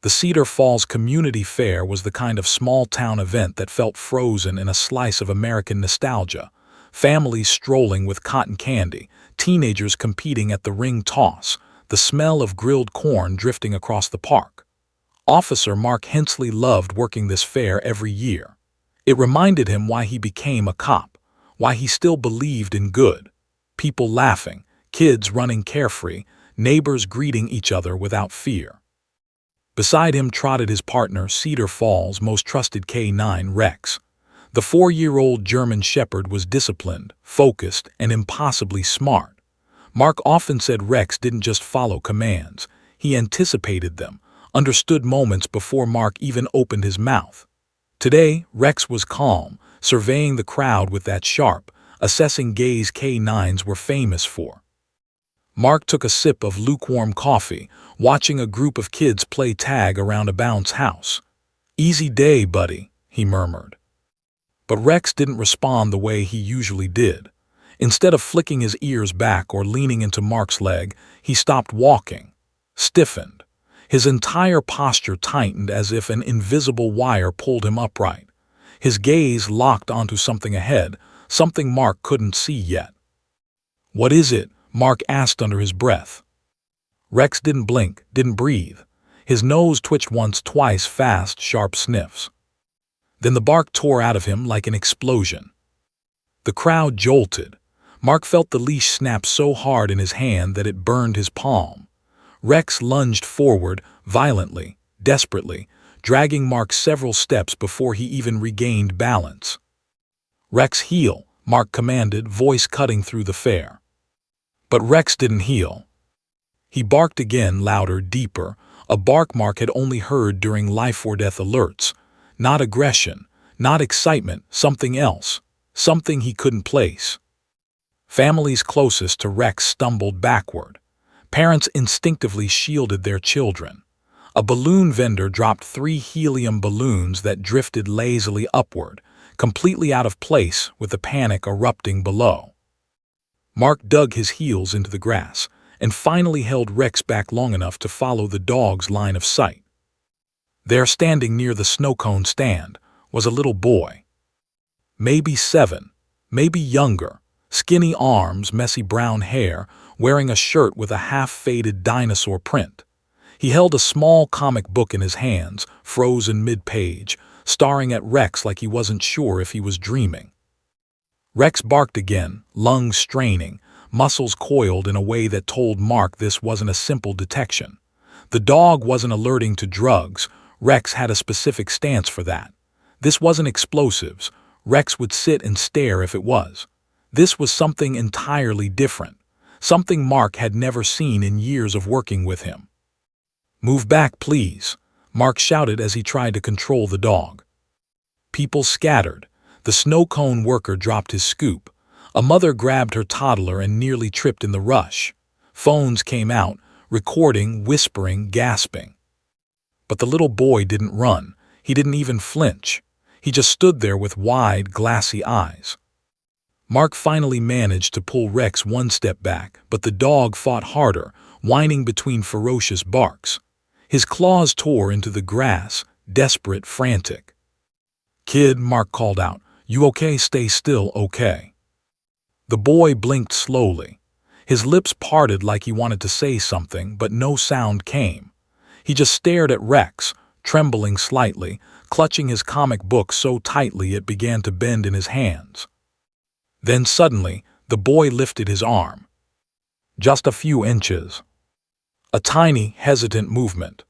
The Cedar Falls Community Fair was the kind of small-town event that felt frozen in a slice of American nostalgia. Families strolling with cotton candy, teenagers competing at the ring toss, the smell of grilled corn drifting across the park. Officer Mark Hensley loved working this fair every year. It reminded him why he became a cop, why he still believed in good. People laughing, kids running carefree, neighbors greeting each other without fear. Beside him trotted his partner, Cedar Falls' most trusted K9, Rex. The 4-year-old German Shepherd was disciplined, focused, and impossibly smart. Mark often said Rex didn't just follow commands. He anticipated them, understood moments before Mark even opened his mouth. Today, Rex was calm, surveying the crowd with that sharp, assessing gaze K9s were famous for. Mark took a sip of lukewarm coffee, watching a group of kids play tag around a bounce house. "Easy day, buddy," he murmured. But Rex didn't respond the way he usually did. Instead of flicking his ears back or leaning into Mark's leg, he stopped walking, stiffened. His entire posture tightened as if an invisible wire pulled him upright. His gaze locked onto something ahead, something Mark couldn't see yet. "What is it?" Mark asked under his breath. Rex didn't blink, didn't breathe. His nose twitched once, twice, fast, sharp sniffs. Then the bark tore out of him like an explosion. The crowd jolted. Mark felt the leash snap so hard in his hand that it burned his palm. Rex lunged forward, violently, desperately, dragging Mark several steps before he even regained balance. "Rex, heel," Mark commanded, voice cutting through the fair. But Rex didn't heel. He barked again, louder, deeper, a bark Mark had only heard during life-or-death alerts. Not aggression, not excitement, something else, something he couldn't place. Families closest to Rex stumbled backward. Parents instinctively shielded their children. A balloon vendor dropped 3 helium balloons that drifted lazily upward, completely out of place with the panic erupting below. Mark dug his heels into the grass and finally held Rex back long enough to follow the dog's line of sight. There, standing near the snow cone stand, was a little boy. Maybe 7, maybe younger, skinny arms, messy brown hair, wearing a shirt with a half-faded dinosaur print. He held a small comic book in his hands, frozen mid-page, staring at Rex like he wasn't sure if he was dreaming. Rex barked again, lungs straining, muscles coiled in a way that told Mark this wasn't a simple detection. The dog wasn't alerting to drugs. Rex had a specific stance for that. This wasn't explosives. Rex would sit and stare if it was. This was something entirely different, something Mark had never seen in years of working with him. "Move back, please," Mark shouted as he tried to control the dog. People scattered. The snow cone worker dropped his scoop. A mother grabbed her toddler and nearly tripped in the rush. Phones came out, recording, whispering, gasping. But the little boy didn't run. He didn't even flinch. He just stood there with wide, glassy eyes. Mark finally managed to pull Rex 1 step back, but the dog fought harder, whining between ferocious barks. His claws tore into the grass, desperate, frantic. "Kid," Mark called out, "you okay? Stay still, okay?" The boy blinked slowly. His lips parted like he wanted to say something, but no sound came. He just stared at Rex, trembling slightly, clutching his comic book so tightly it began to bend in his hands. Then suddenly, the boy lifted his arm. Just a few inches. A tiny, hesitant movement.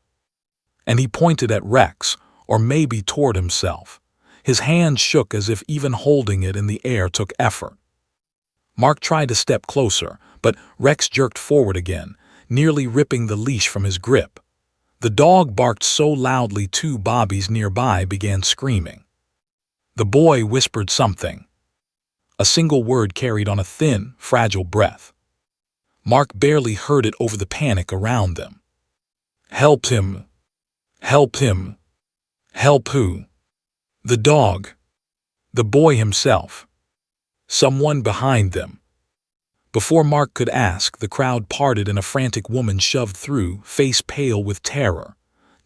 And he pointed at Rex, or maybe toward himself. His hand shook as if even holding it in the air took effort. Mark tried to step closer, but Rex jerked forward again, nearly ripping the leash from his grip. The dog barked so loudly 2 bobbies nearby began screaming. The boy whispered something. A single word carried on a thin, fragile breath. Mark barely heard it over the panic around them. "Help him! Help him! Help who?" The dog. The boy himself. Someone behind them. Before Mark could ask, the crowd parted and a frantic woman shoved through, face pale with terror.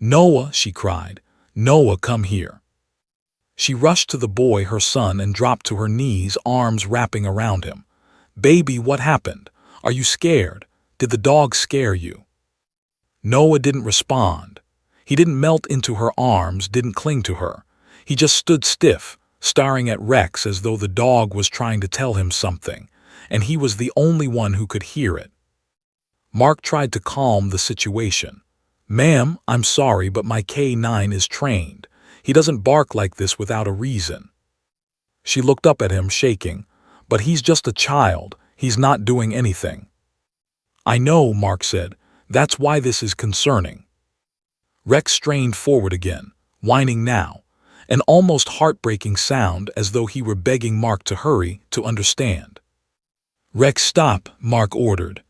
"Noah," she cried. "Noah, come here." She rushed to the boy, her son, and dropped to her knees, arms wrapping around him. "Baby, what happened? Are you scared? Did the dog scare you?" Noah didn't respond. He didn't melt into her arms, didn't cling to her. He just stood stiff, staring at Rex as though the dog was trying to tell him something, and he was the only one who could hear it. Mark tried to calm the situation. "Ma'am, I'm sorry, but my K9 is trained. He doesn't bark like this without a reason." She looked up at him, shaking. "But he's just a child. He's not doing anything." "I know," Mark said. "That's why this is concerning." Rex strained forward again, whining now, an almost heartbreaking sound as though he were begging Mark to hurry, to understand. "Rex, stop," Mark ordered.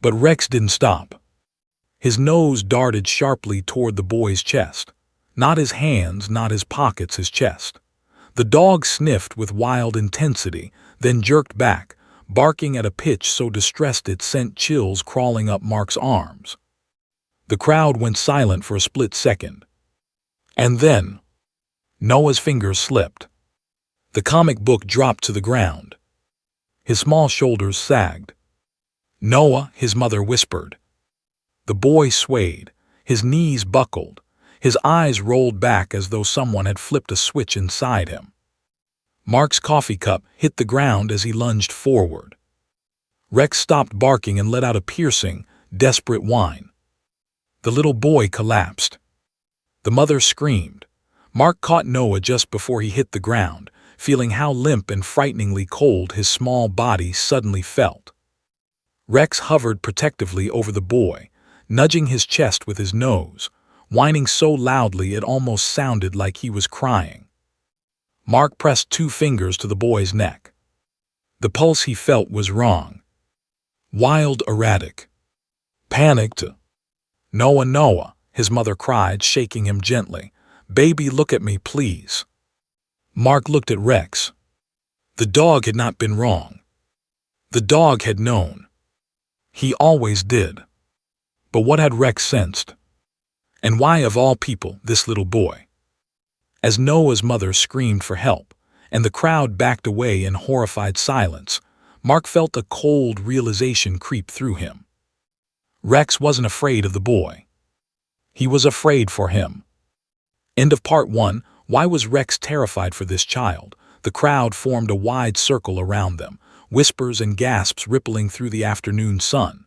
But Rex didn't stop. His nose darted sharply toward the boy's chest. Not his hands, not his pockets, his chest. The dog sniffed with wild intensity, then jerked back, barking at a pitch so distressed it sent chills crawling up Mark's arms. The crowd went silent for a split second. And then Noah's fingers slipped. The comic book dropped to the ground. His small shoulders sagged. "Noah," his mother whispered. The boy swayed, his knees buckled, his eyes rolled back as though someone had flipped a switch inside him. Mark's coffee cup hit the ground as he lunged forward. Rex stopped barking and let out a piercing, desperate whine. The little boy collapsed. The mother screamed. Mark caught Noah just before he hit the ground, feeling how limp and frighteningly cold his small body suddenly felt. Rex hovered protectively over the boy, nudging his chest with his nose, whining so loudly it almost sounded like he was crying. Mark pressed 2 fingers to the boy's neck. The pulse he felt was wrong. Wild, erratic. Panicked. "Noah, Noah," his mother cried, shaking him gently. "Baby, look at me, please." Mark looked at Rex. The dog had not been wrong. The dog had known. He always did. But what had Rex sensed? And why, of all people, this little boy? As Noah's mother screamed for help, and the crowd backed away in horrified silence, Mark felt a cold realization creep through him. Rex wasn't afraid of the boy. He was afraid for him. End of part 1. Why was Rex terrified for this child? The crowd formed a wide circle around them, whispers and gasps rippling through the afternoon sun.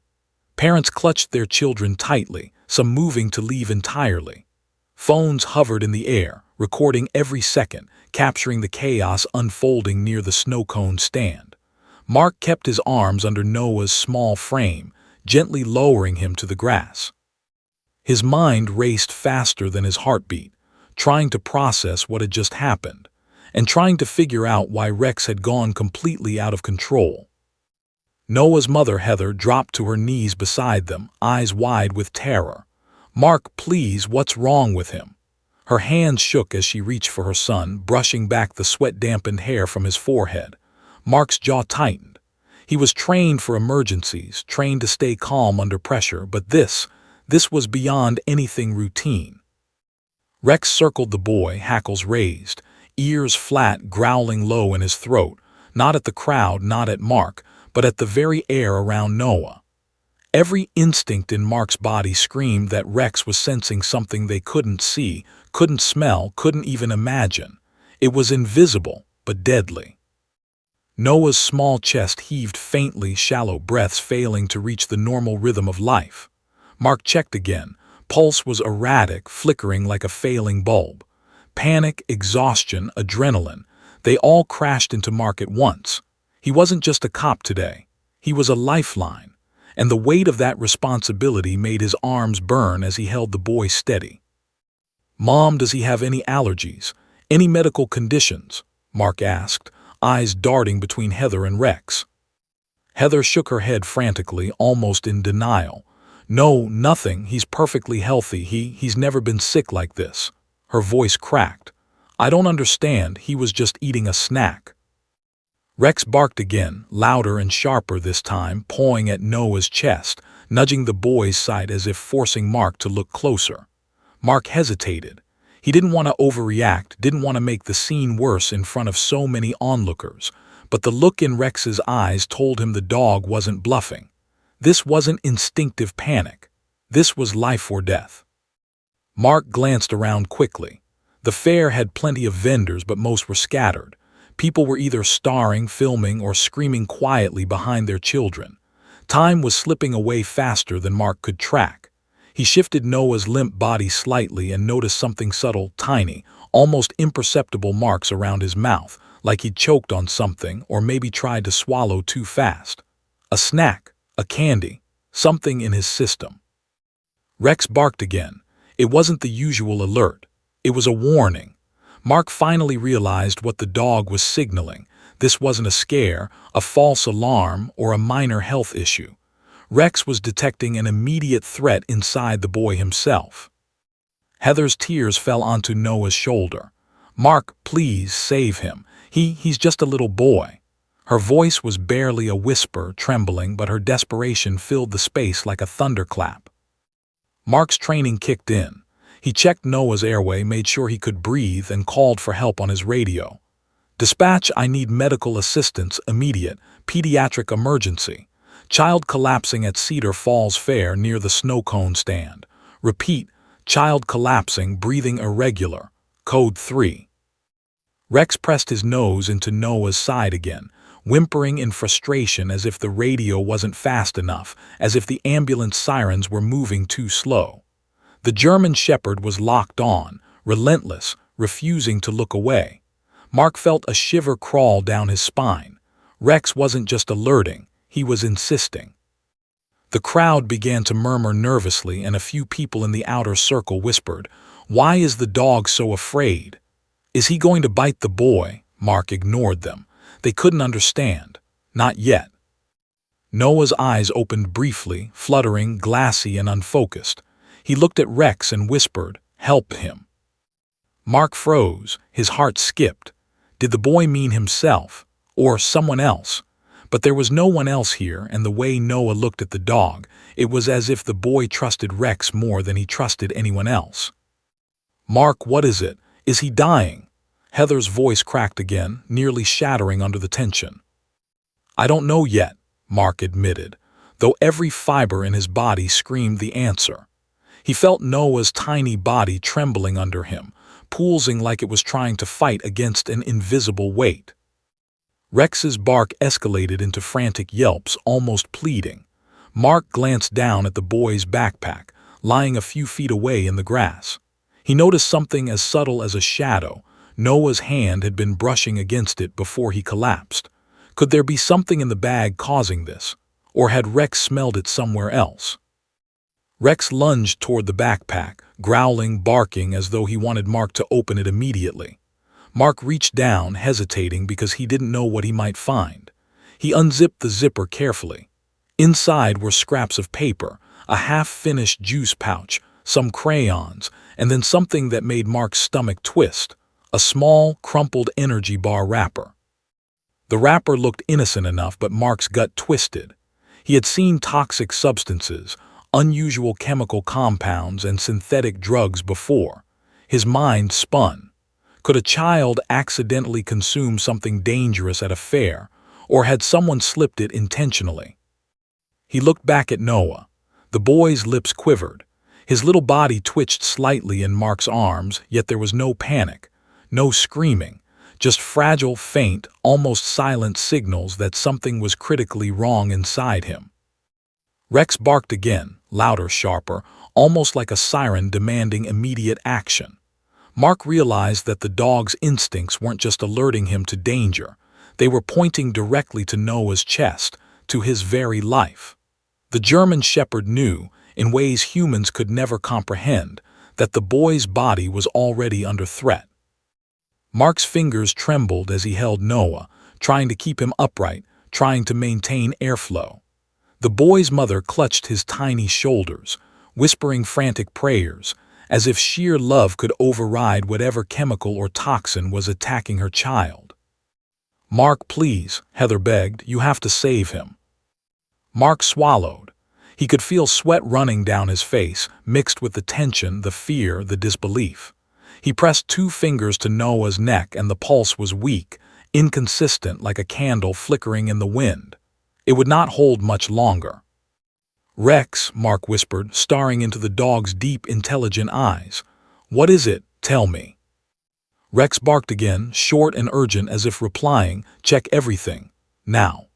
Parents clutched their children tightly, some moving to leave entirely. Phones hovered in the air, recording every second, capturing the chaos unfolding near the snow cone stand. Mark kept his arms under Noah's small frame, gently lowering him to the grass. His mind raced faster than his heartbeat, trying to process what had just happened, and trying to figure out why Rex had gone completely out of control. Noah's mother, Heather, dropped to her knees beside them, eyes wide with terror. "Mark, please, what's wrong with him?" Her hands shook as she reached for her son, brushing back the sweat-dampened hair from his forehead. Mark's jaw tightened. He was trained for emergencies, trained to stay calm under pressure, but this was beyond anything routine. Rex circled the boy, hackles raised, ears flat, growling low in his throat, not at the crowd, not at Mark, but at the very air around Noah. Every instinct in Mark's body screamed that Rex was sensing something they couldn't see, couldn't smell, couldn't even imagine. It was invisible, but deadly. Noah's small chest heaved faintly, shallow breaths failing to reach the normal rhythm of life. Mark checked again. Pulse was erratic, flickering like a failing bulb. Panic, exhaustion, adrenaline, they all crashed into Mark at once. He wasn't just a cop today. He was a lifeline, and the weight of that responsibility made his arms burn as he held the boy steady. "Mom, does he have any allergies? Any medical conditions?" Mark asked, eyes darting between Heather and Rex. Heather shook her head frantically, almost in denial. "No, nothing. He's perfectly healthy. He's never been sick like this." Her voice cracked. "I don't understand. He was just eating a snack." Rex barked again, louder and sharper this time, pawing at Noah's chest, nudging the boy's side as if forcing Mark to look closer. Mark hesitated. He didn't want to overreact, didn't want to make the scene worse in front of so many onlookers, but the look in Rex's eyes told him the dog wasn't bluffing. This wasn't instinctive panic. This was life or death. Mark glanced around quickly. The fair had plenty of vendors, but most were scattered. People were either starring, filming, or screaming quietly behind their children. Time was slipping away faster than Mark could track. He shifted Noah's limp body slightly and noticed something subtle, tiny, almost imperceptible marks around his mouth, like he'd choked on something or maybe tried to swallow too fast. A snack, a candy, something in his system. Rex barked again. It wasn't the usual alert. It was a warning. Mark finally realized what the dog was signaling. This wasn't a scare, a false alarm, or a minor health issue. Rex was detecting an immediate threat inside the boy himself. Heather's tears fell onto Noah's shoulder. "Mark, please save him. He's just a little boy." Her voice was barely a whisper, trembling, but her desperation filled the space like a thunderclap. Mark's training kicked in. He checked Noah's airway, made sure he could breathe, and called for help on his radio. "Dispatch, I need medical assistance, immediate, pediatric emergency. Child collapsing at Cedar Falls Fair near the snow cone stand. Repeat, child collapsing, breathing irregular. Code 3. Rex pressed his nose into Noah's side again, whimpering in frustration as if the radio wasn't fast enough, as if the ambulance sirens were moving too slow. The German Shepherd was locked on, relentless, refusing to look away. Mark felt a shiver crawl down his spine. Rex wasn't just alerting, he was insisting. The crowd began to murmur nervously, and a few people in the outer circle whispered, "Why is the dog so afraid? Is he going to bite the boy?" Mark ignored them. They couldn't understand. Not yet. Noah's eyes opened briefly, fluttering, glassy, and unfocused. He looked at Rex and whispered, "Help him." Mark froze, his heart skipped. Did the boy mean himself? Or someone else? But there was no one else here, and the way Noah looked at the dog, it was as if the boy trusted Rex more than he trusted anyone else. "Mark, what is it? Is he dying?" Heather's voice cracked again, nearly shattering under the tension. "I don't know yet," Mark admitted, though every fiber in his body screamed the answer. He felt Noah's tiny body trembling under him, pulsing like it was trying to fight against an invisible weight. Rex's bark escalated into frantic yelps, almost pleading. Mark glanced down at the boy's backpack, lying a few feet away in the grass. He noticed something as subtle as a shadow. Noah's hand had been brushing against it before he collapsed. Could there be something in the bag causing this? Or had Rex smelled it somewhere else? Rex lunged toward the backpack, growling, barking as though he wanted Mark to open it immediately. Mark reached down, hesitating because he didn't know what he might find. He unzipped the zipper carefully. Inside were scraps of paper, a half-finished juice pouch, some crayons, and then something that made Mark's stomach twist, a small, crumpled energy bar wrapper. The wrapper looked innocent enough, but Mark's gut twisted. He had seen toxic substances, unusual chemical compounds, and synthetic drugs before. His mind spun. Could a child accidentally consume something dangerous at a fair, or had someone slipped it intentionally? He looked back at Noah. The boy's lips quivered. His little body twitched slightly in Mark's arms, yet there was no panic, no screaming, just fragile, faint, almost silent signals that something was critically wrong inside him. Rex barked again, louder, sharper, almost like a siren demanding immediate action. Mark realized that the dog's instincts weren't just alerting him to danger. They were pointing directly to Noah's chest, to his very life. The German Shepherd knew, in ways humans could never comprehend, that the boy's body was already under threat. Mark's fingers trembled as he held Noah, trying to keep him upright, trying to maintain airflow. The boy's mother clutched his tiny shoulders, whispering frantic prayers, as if sheer love could override whatever chemical or toxin was attacking her child. "Mark, please," Heather begged, "you have to save him." Mark swallowed. He could feel sweat running down his face, mixed with the tension, the fear, the disbelief. He pressed 2 fingers to Noah's neck and the pulse was weak, inconsistent like a candle flickering in the wind. It would not hold much longer. "Rex," Mark whispered, staring into the dog's deep, intelligent eyes. "What is it? Tell me." Rex barked again, short and urgent as if replying, "Check everything. Now."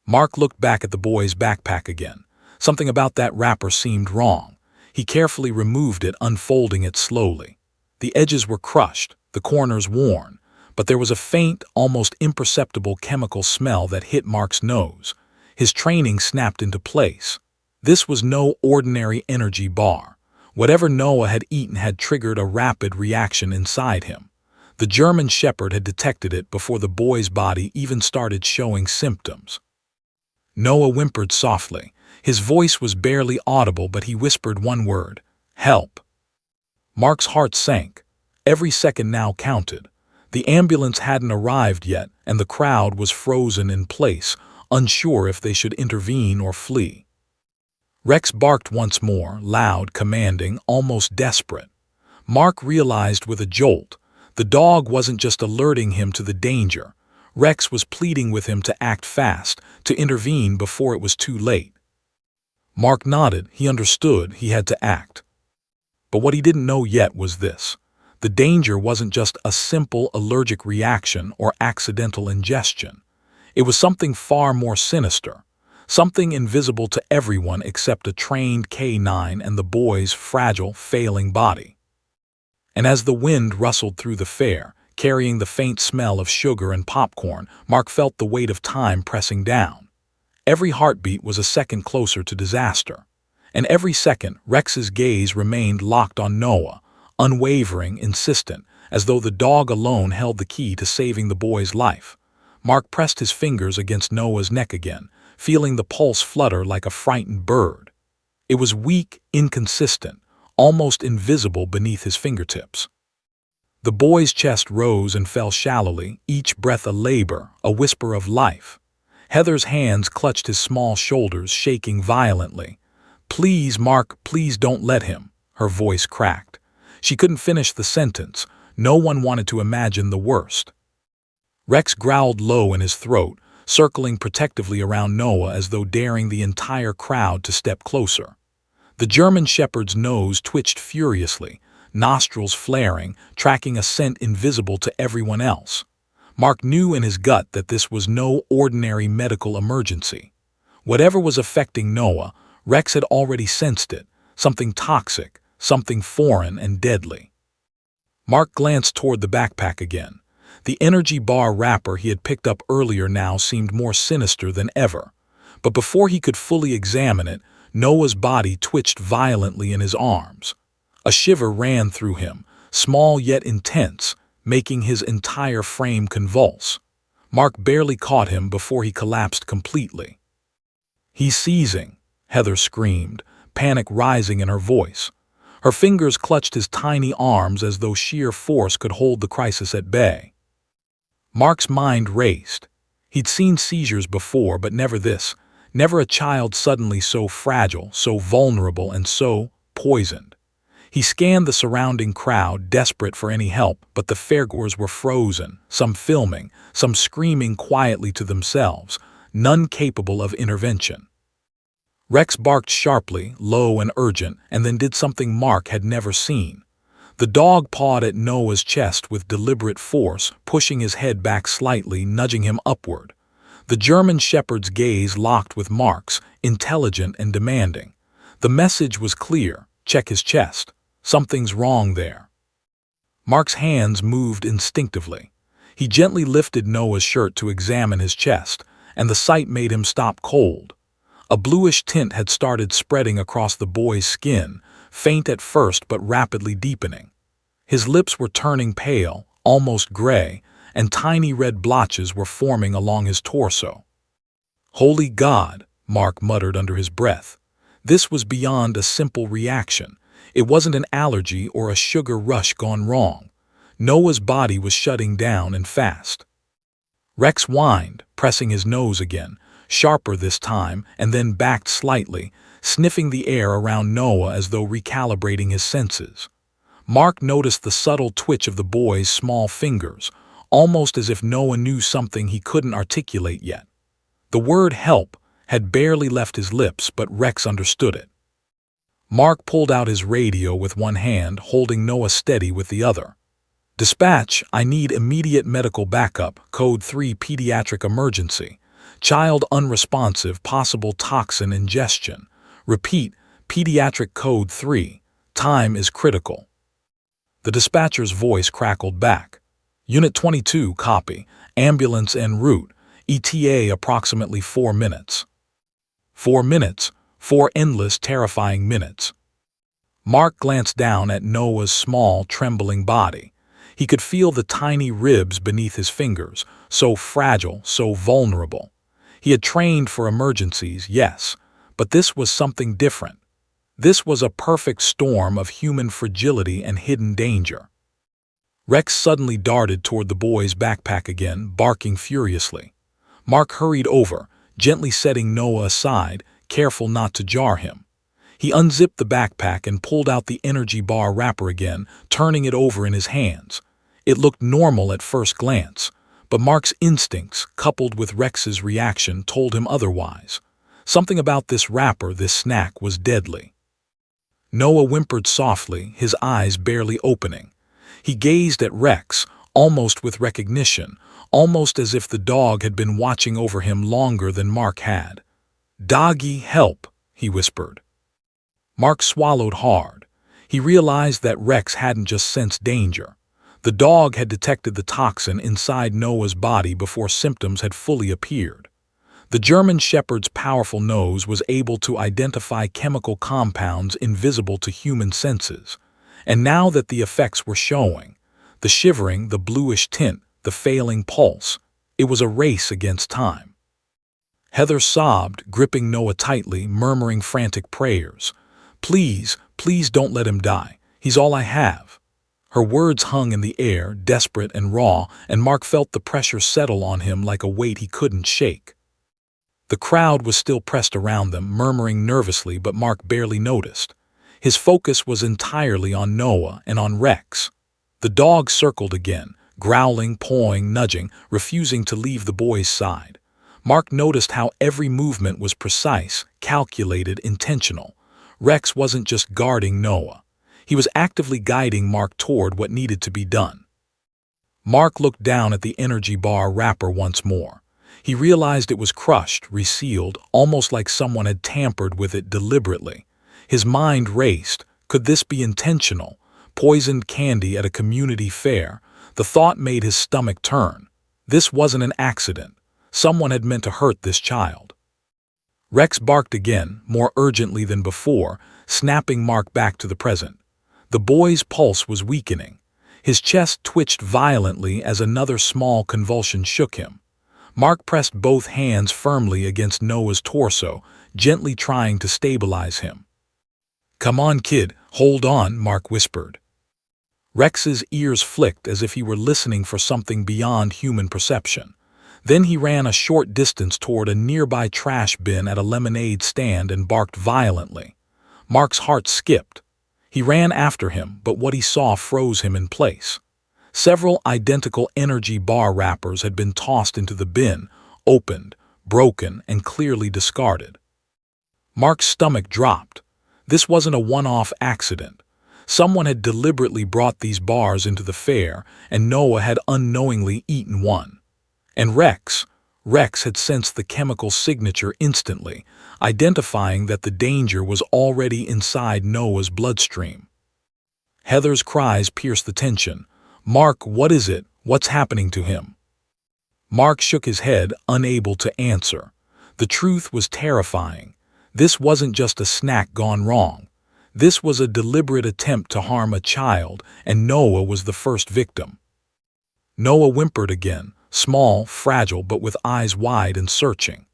Mark looked back at the boy's backpack again. Something about that wrapper seemed wrong. He carefully removed it, unfolding it slowly. The edges were crushed, the corners worn, but there was a faint, almost imperceptible chemical smell that hit Mark's nose. His training snapped into place. This was no ordinary energy bar. Whatever Noah had eaten had triggered a rapid reaction inside him. The German Shepherd had detected it before the boy's body even started showing symptoms. Noah whimpered softly. His voice was barely audible, but he whispered one word: "Help." Mark's heart sank. Every second now counted. The ambulance hadn't arrived yet, and the crowd was frozen in place, unsure if they should intervene or flee. Rex barked once more, loud, commanding, almost desperate. Mark realized with a jolt. The dog wasn't just alerting him to the danger. Rex was pleading with him to act fast, to intervene before it was too late. Mark nodded. He understood he had to act. But what he didn't know yet was this. The danger wasn't just a simple allergic reaction or accidental ingestion. It was something far more sinister, something invisible to everyone except a trained K9 and the boy's fragile, failing body. And as the wind rustled through the fair, carrying the faint smell of sugar and popcorn, Mark felt the weight of time pressing down. Every heartbeat was a second closer to disaster. And every second, Rex's gaze remained locked on Noah, unwavering, insistent, as though the dog alone held the key to saving the boy's life. Mark pressed his fingers against Noah's neck again, feeling the pulse flutter like a frightened bird. It was weak, inconsistent, almost invisible beneath his fingertips. The boy's chest rose and fell shallowly, each breath a labor, a whisper of life. Heather's hands clutched his small shoulders, shaking violently. "Please, Mark, please don't let him," her voice cracked. She couldn't finish the sentence. No one wanted to imagine the worst. Rex growled low in his throat, circling protectively around Noah as though daring the entire crowd to step closer. The German Shepherd's nose twitched furiously, nostrils flaring, tracking a scent invisible to everyone else. Mark knew in his gut that this was no ordinary medical emergency. Whatever was affecting Noah, Rex had already sensed it, something toxic, something foreign and deadly. Mark glanced toward the backpack again. The energy bar wrapper he had picked up earlier now seemed more sinister than ever. But before he could fully examine it, Noah's body twitched violently in his arms. A shiver ran through him, small yet intense, making his entire frame convulse. Mark barely caught him before he collapsed completely. "He's seizing," Heather screamed, panic rising in her voice. Her fingers clutched his tiny arms as though sheer force could hold the crisis at bay. Mark's mind raced. He'd seen seizures before, but never this. Never a child suddenly so fragile, so vulnerable, and so poisoned. He scanned the surrounding crowd, desperate for any help, but the fairgoers were frozen, some filming, some screaming quietly to themselves, none capable of intervention. Rex barked sharply, low and urgent, and then did something Mark had never seen. The dog pawed at Noah's chest with deliberate force, pushing his head back slightly, nudging him upward. The German Shepherd's gaze locked with Mark's, intelligent and demanding. The message was clear: check his chest. Something's wrong there. Mark's hands moved instinctively. He gently lifted Noah's shirt to examine his chest, and the sight made him stop cold. A bluish tint had started spreading across the boy's skin, faint at first but rapidly deepening. His lips were turning pale, almost gray, and tiny red blotches were forming along his torso. "Holy God," Mark muttered under his breath. This was beyond a simple reaction. It wasn't an allergy or a sugar rush gone wrong. Noah's body was shutting down and fast. Rex whined, pressing his nose again, sharper this time, and then backed slightly, sniffing the air around Noah as though recalibrating his senses. Mark noticed the subtle twitch of the boy's small fingers, almost as if Noah knew something he couldn't articulate yet. The word help had barely left his lips, but Rex understood it. Mark pulled out his radio with one hand, holding Noah steady with the other. "Dispatch, I need immediate medical backup, code 3 pediatric emergency. Child unresponsive, possible toxin ingestion. Repeat, pediatric code 3. Time is critical." The dispatcher's voice crackled back. "Unit 22, copy. Ambulance en route. ETA approximately 4 minutes. 4 minutes. 4 endless, terrifying minutes." Mark glanced down at Noah's small, trembling body. He could feel the tiny ribs beneath his fingers, so fragile, so vulnerable. He had trained for emergencies, yes, but this was something different. This was a perfect storm of human fragility and hidden danger. Rex suddenly darted toward the boy's backpack again, barking furiously. Mark hurried over, gently setting Noah aside, careful not to jar him. He unzipped the backpack and pulled out the energy bar wrapper again, turning it over in his hands. It looked normal at first glance, but Mark's instincts, coupled with Rex's reaction, told him otherwise. Something about this wrapper, this snack, was deadly. Noah whimpered softly, his eyes barely opening. He gazed at Rex, almost with recognition, almost as if the dog had been watching over him longer than Mark had. "Doggy, help," he whispered. Mark swallowed hard. He realized that Rex hadn't just sensed danger. The dog had detected the toxin inside Noah's body before symptoms had fully appeared. The German Shepherd's powerful nose was able to identify chemical compounds invisible to human senses. And now that the effects were showing, the shivering, the bluish tint, the failing pulse, it was a race against time. Heather sobbed, gripping Noah tightly, murmuring frantic prayers. "Please, please don't let him die. He's all I have." Her words hung in the air, desperate and raw, and Mark felt the pressure settle on him like a weight he couldn't shake. The crowd was still pressed around them, murmuring nervously, but Mark barely noticed. His focus was entirely on Noah and on Rex. The dog circled again, growling, pawing, nudging, refusing to leave the boy's side. Mark noticed how every movement was precise, calculated, intentional. Rex wasn't just guarding Noah. He was actively guiding Mark toward what needed to be done. Mark looked down at the energy bar wrapper once more. He realized it was crushed, resealed, almost like someone had tampered with it deliberately. His mind raced. Could this be intentional? Poisoned candy at a community fair. The thought made his stomach turn. This wasn't an accident. Someone had meant to hurt this child. Rex barked again, more urgently than before, snapping Mark back to the present. The boy's pulse was weakening. His chest twitched violently as another small convulsion shook him. Mark pressed both hands firmly against Noah's torso, gently trying to stabilize him. "Come on, kid, hold on," Mark whispered. Rex's ears flicked as if he were listening for something beyond human perception. Then he ran a short distance toward a nearby trash bin at a lemonade stand and barked violently. Mark's heart skipped. He ran after him, but what he saw froze him in place. Several identical energy bar wrappers had been tossed into the bin, opened, broken, and clearly discarded. Mark's stomach dropped. This wasn't a one-off accident. Someone had deliberately brought these bars into the fair, and Noah had unknowingly eaten one. And Rex had sensed the chemical signature instantly, identifying that the danger was already inside Noah's bloodstream. Heather's cries pierced the tension. "Mark, what is it? What's happening to him?" Mark shook his head, unable to answer. The truth was terrifying. This wasn't just a snack gone wrong. This was a deliberate attempt to harm a child, and Noah was the first victim. Noah whimpered again, small, fragile, but with eyes wide and searching.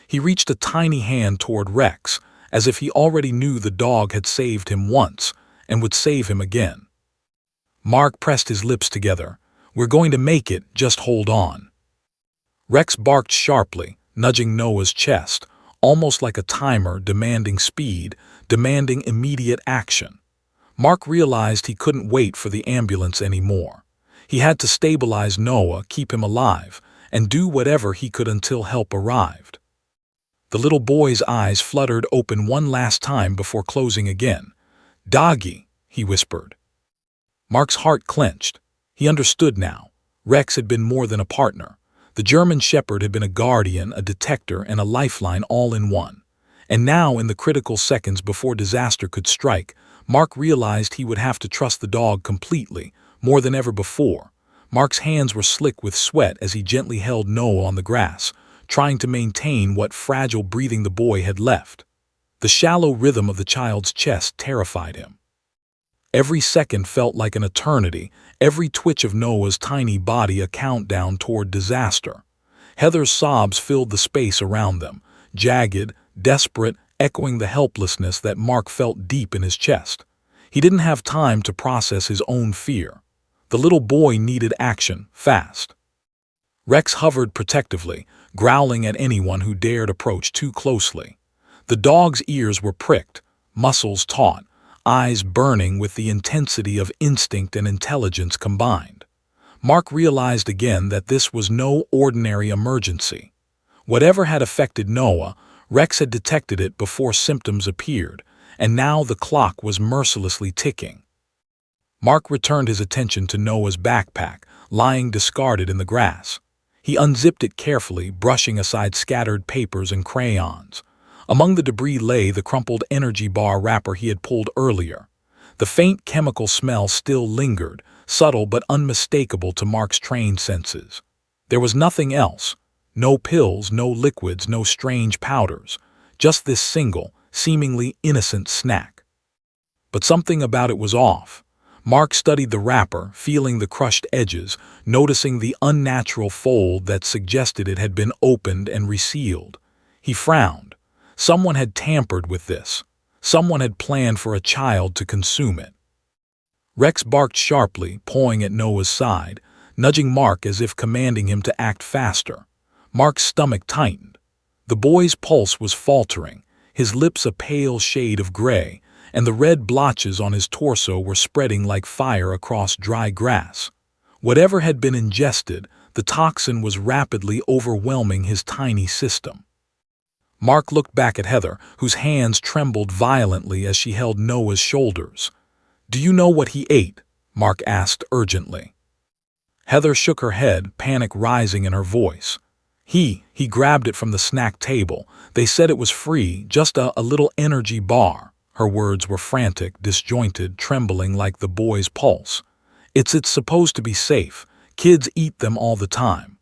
He reached a tiny hand toward Rex, as if he already knew the dog had saved him once and would save him again. Mark pressed his lips together. "We're going to make it, just hold on." Rex barked sharply, nudging Noah's chest, almost like a timer demanding speed, demanding immediate action. Mark realized he couldn't wait for the ambulance anymore. He had to stabilize Noah, keep him alive, and do whatever he could until help arrived. The little boy's eyes fluttered open one last time before closing again. "Doggy," he whispered. Mark's heart clenched. He understood now. Rex had been more than a partner. The German Shepherd had been a guardian, a detector, and a lifeline all in one. And now, in the critical seconds before disaster could strike, Mark realized he would have to trust the dog completely, more than ever before. Mark's hands were slick with sweat as he gently held Noah on the grass, trying to maintain what fragile breathing the boy had left. The shallow rhythm of the child's chest terrified him. Every second felt like an eternity, every twitch of Noah's tiny body a countdown toward disaster. Heather's sobs filled the space around them, jagged, desperate, echoing the helplessness that Mark felt deep in his chest. He didn't have time to process his own fear. The little boy needed action, fast. Rex hovered protectively, growling at anyone who dared approach too closely. The dog's ears were pricked, muscles taut, eyes burning with the intensity of instinct and intelligence combined. Mark realized again that this was no ordinary emergency. Whatever had affected Noah, Rex had detected it before symptoms appeared, and now the clock was mercilessly ticking. Mark returned his attention to Noah's backpack, lying discarded in the grass. He unzipped it carefully, brushing aside scattered papers and crayons. Among the debris lay the crumpled energy bar wrapper he had pulled earlier. The faint chemical smell still lingered, subtle but unmistakable to Mark's trained senses. There was nothing else. No pills, no liquids, no strange powders. Just this single, seemingly innocent snack. But something about it was off. Mark studied the wrapper, feeling the crushed edges, noticing the unnatural fold that suggested it had been opened and resealed. He frowned. Someone had tampered with this. Someone had planned for a child to consume it. Rex barked sharply, pawing at Noah's side, nudging Mark as if commanding him to act faster. Mark's stomach tightened. The boy's pulse was faltering, his lips a pale shade of gray, and the red blotches on his torso were spreading like fire across dry grass. Whatever had been ingested, the toxin was rapidly overwhelming his tiny system. Mark looked back at Heather, whose hands trembled violently as she held Noah's shoulders. "Do you know what he ate?" Mark asked urgently. Heather shook her head, panic rising in her voice. He grabbed it from the snack table. They said it was free, just a little energy bar. Her words were frantic, disjointed, trembling like the boy's pulse. It's supposed to be safe. Kids eat them all the time."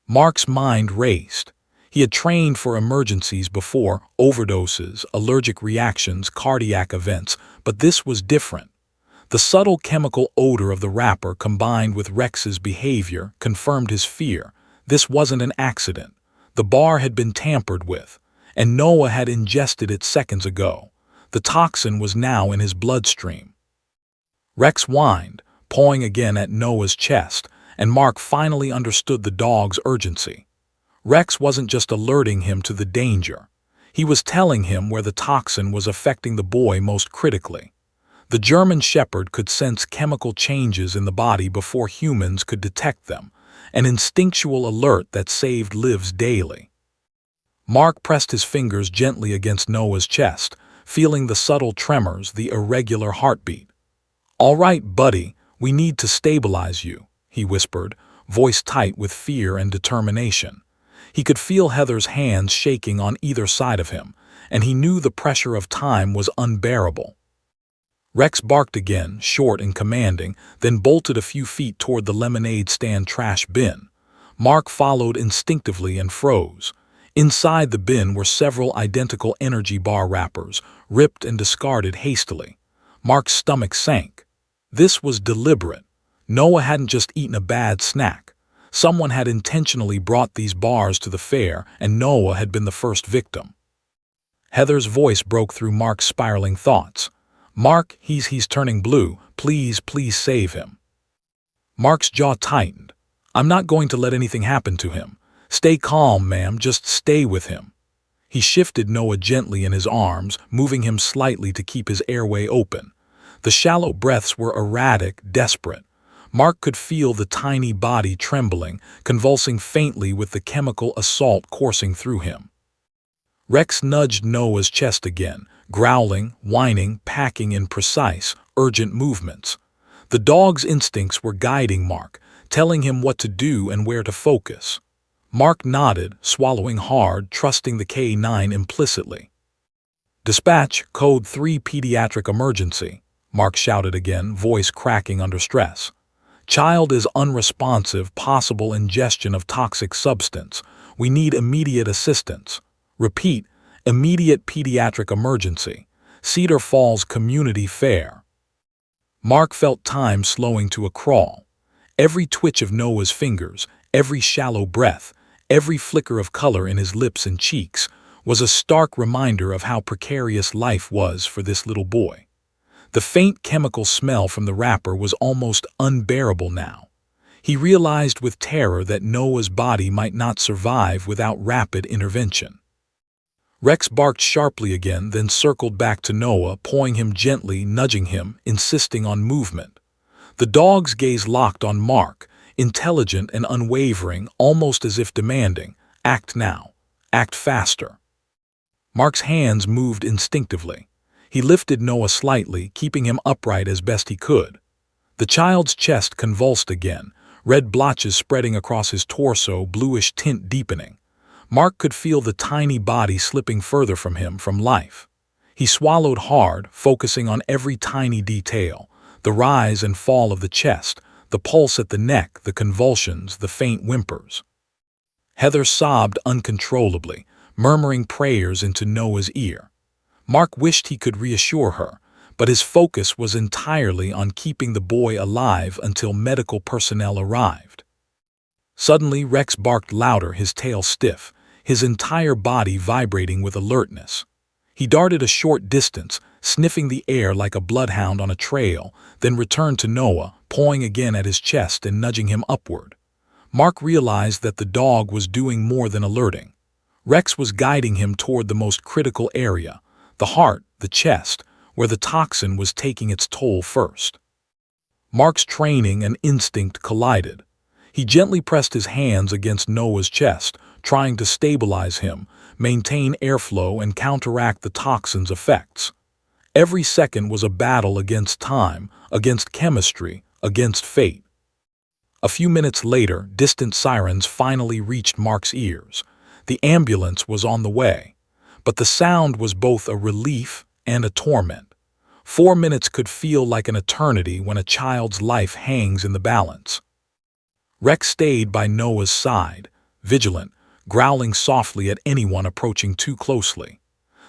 Mark's mind raced. He had trained for emergencies before, overdoses, allergic reactions, cardiac events, but this was different. The subtle chemical odor of the wrapper combined with Rex's behavior confirmed his fear. This wasn't an accident. The bar had been tampered with, and Noah had ingested it seconds ago. The toxin was now in his bloodstream. Rex whined, pawing again at Noah's chest, and Mark finally understood the dog's urgency. Rex wasn't just alerting him to the danger. He was telling him where the toxin was affecting the boy most critically. The German Shepherd could sense chemical changes in the body before humans could detect them, an instinctual alert that saved lives daily. Mark pressed his fingers gently against Noah's chest, feeling the subtle tremors, the irregular heartbeat. "All right, buddy, we need to stabilize you," he whispered, voice tight with fear and determination. He could feel Heather's hands shaking on either side of him, and he knew the pressure of time was unbearable. Rex barked again, short and commanding, then bolted a few feet toward the lemonade stand trash bin. Mark followed instinctively and froze. Inside the bin were several identical energy bar wrappers, ripped and discarded hastily. Mark's stomach sank. This was deliberate. Noah hadn't just eaten a bad snack. Someone had intentionally brought these bars to the fair, and Noah had been the first victim. Heather's voice broke through Mark's spiraling thoughts. "Mark, he's turning blue. Please save him." Mark's jaw tightened. "I'm not going to let anything happen to him. Stay calm, ma'am, just stay with him." He shifted Noah gently in his arms, moving him slightly to keep his airway open. The shallow breaths were erratic, desperate. Mark could feel the tiny body trembling, convulsing faintly with the chemical assault coursing through him. Rex nudged Noah's chest again, growling, whining, packing in precise, urgent movements. The dog's instincts were guiding Mark, telling him what to do and where to focus. Mark nodded, swallowing hard, trusting the K9 implicitly. "Dispatch, Code 3 Pediatric Emergency," Mark shouted again, voice cracking under stress. "Child is unresponsive, possible ingestion of toxic substance. We need immediate assistance. Repeat, immediate pediatric emergency. Cedar Falls Community Fair." Mark felt time slowing to a crawl. Every twitch of Noah's fingers, every shallow breath, every flicker of color in his lips and cheeks was a stark reminder of how precarious life was for this little boy. The faint chemical smell from the wrapper was almost unbearable now. He realized with terror that Noah's body might not survive without rapid intervention. Rex barked sharply again, then circled back to Noah, pawing him gently, nudging him, insisting on movement. The dog's gaze locked on Mark, intelligent and unwavering, almost as if demanding, "Act now. Act faster." Mark's hands moved instinctively. He lifted Noah slightly, keeping him upright as best he could. The child's chest convulsed again, red blotches spreading across his torso, bluish tint deepening. Mark could feel the tiny body slipping further from him, from life. He swallowed hard, focusing on every tiny detail, the rise and fall of the chest, the pulse at the neck, the convulsions, the faint whimpers. Heather sobbed uncontrollably, murmuring prayers into Noah's ear. Mark wished he could reassure her, but his focus was entirely on keeping the boy alive until medical personnel arrived. Suddenly, Rex barked louder, his tail stiff, his entire body vibrating with alertness. He darted a short distance, sniffing the air like a bloodhound on a trail, then returned to Noah, pawing again at his chest and nudging him upward. Mark realized that the dog was doing more than alerting. Rex was guiding him toward the most critical area, the heart, the chest, where the toxin was taking its toll first. Mark's training and instinct collided. He gently pressed his hands against Noah's chest, trying to stabilize him, maintain airflow, and counteract the toxin's effects. Every second was a battle against time, against chemistry, against fate. A few minutes later, distant sirens finally reached Mark's ears. The ambulance was on the way, but the sound was both a relief and a torment. 4 minutes could feel like an eternity when a child's life hangs in the balance. Rex stayed by Noah's side, vigilant, growling softly at anyone approaching too closely.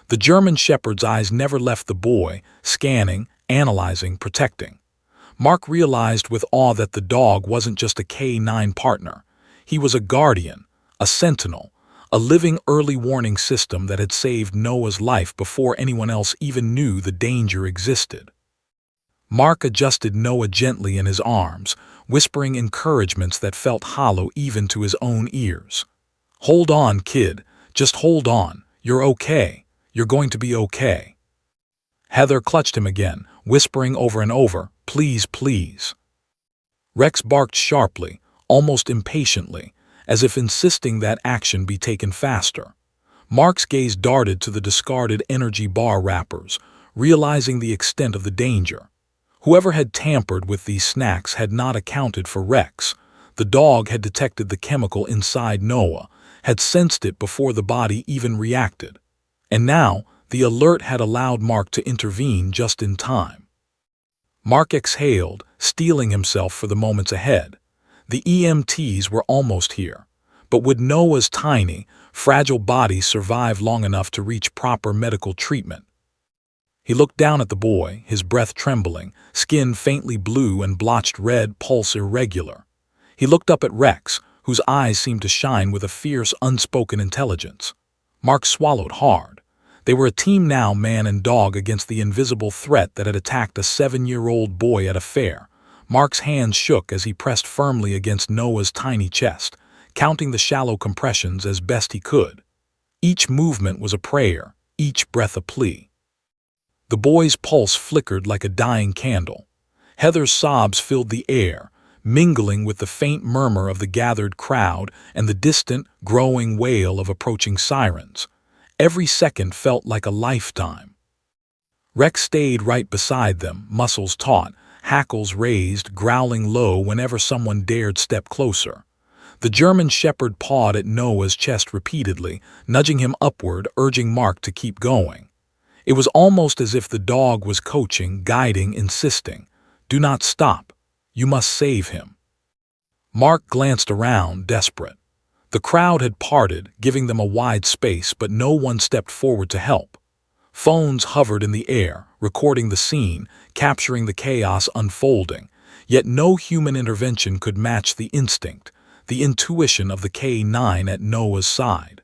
The German shepherd's eyes never left the boy, scanning, analyzing, protecting. Mark realized with awe that the dog wasn't just a K9 partner. He was a guardian, a sentinel, a living early warning system that had saved Noah's life before anyone else even knew the danger existed. Mark adjusted Noah gently in his arms, whispering encouragements that felt hollow even to his own ears. "Hold on, kid. Just hold on. You're okay. You're going to be okay." Heather clutched him again, whispering over and over, "Please, please." Rex barked sharply, almost impatiently, as if insisting that action be taken faster. Mark's gaze darted to the discarded energy bar wrappers, realizing the extent of the danger. Whoever had tampered with these snacks had not accounted for Rex. The dog had detected the chemical inside Noah, had sensed it before the body even reacted. And now, the alert had allowed Mark to intervene just in time. Mark exhaled, steeling himself for the moments ahead. The EMTs were almost here, but would Noah's tiny, fragile body survive long enough to reach proper medical treatment? He looked down at the boy, his breath trembling, skin faintly blue and blotched red, pulse irregular. He looked up at Rex, whose eyes seemed to shine with a fierce, unspoken intelligence. Mark swallowed hard. They were a team now, man and dog, against the invisible threat that had attacked a 7-year-old boy at a fair. Mark's hands shook as he pressed firmly against Noah's tiny chest, counting the shallow compressions as best he could. Each movement was a prayer, each breath a plea. The boy's pulse flickered like a dying candle. Heather's sobs filled the air, mingling with the faint murmur of the gathered crowd and the distant, growing wail of approaching sirens. Every second felt like a lifetime. Rex stayed right beside them, muscles taut, hackles raised, growling low whenever someone dared step closer. The German shepherd pawed at Noah's chest repeatedly, nudging him upward, urging Mark to keep going. It was almost as if the dog was coaching, guiding, insisting, "Do not stop. You must save him." Mark glanced around, desperate. The crowd had parted, giving them a wide space, but no one stepped forward to help. Phones hovered in the air, recording the scene, capturing the chaos unfolding, yet no human intervention could match the instinct, the intuition of the K9 at Noah's side.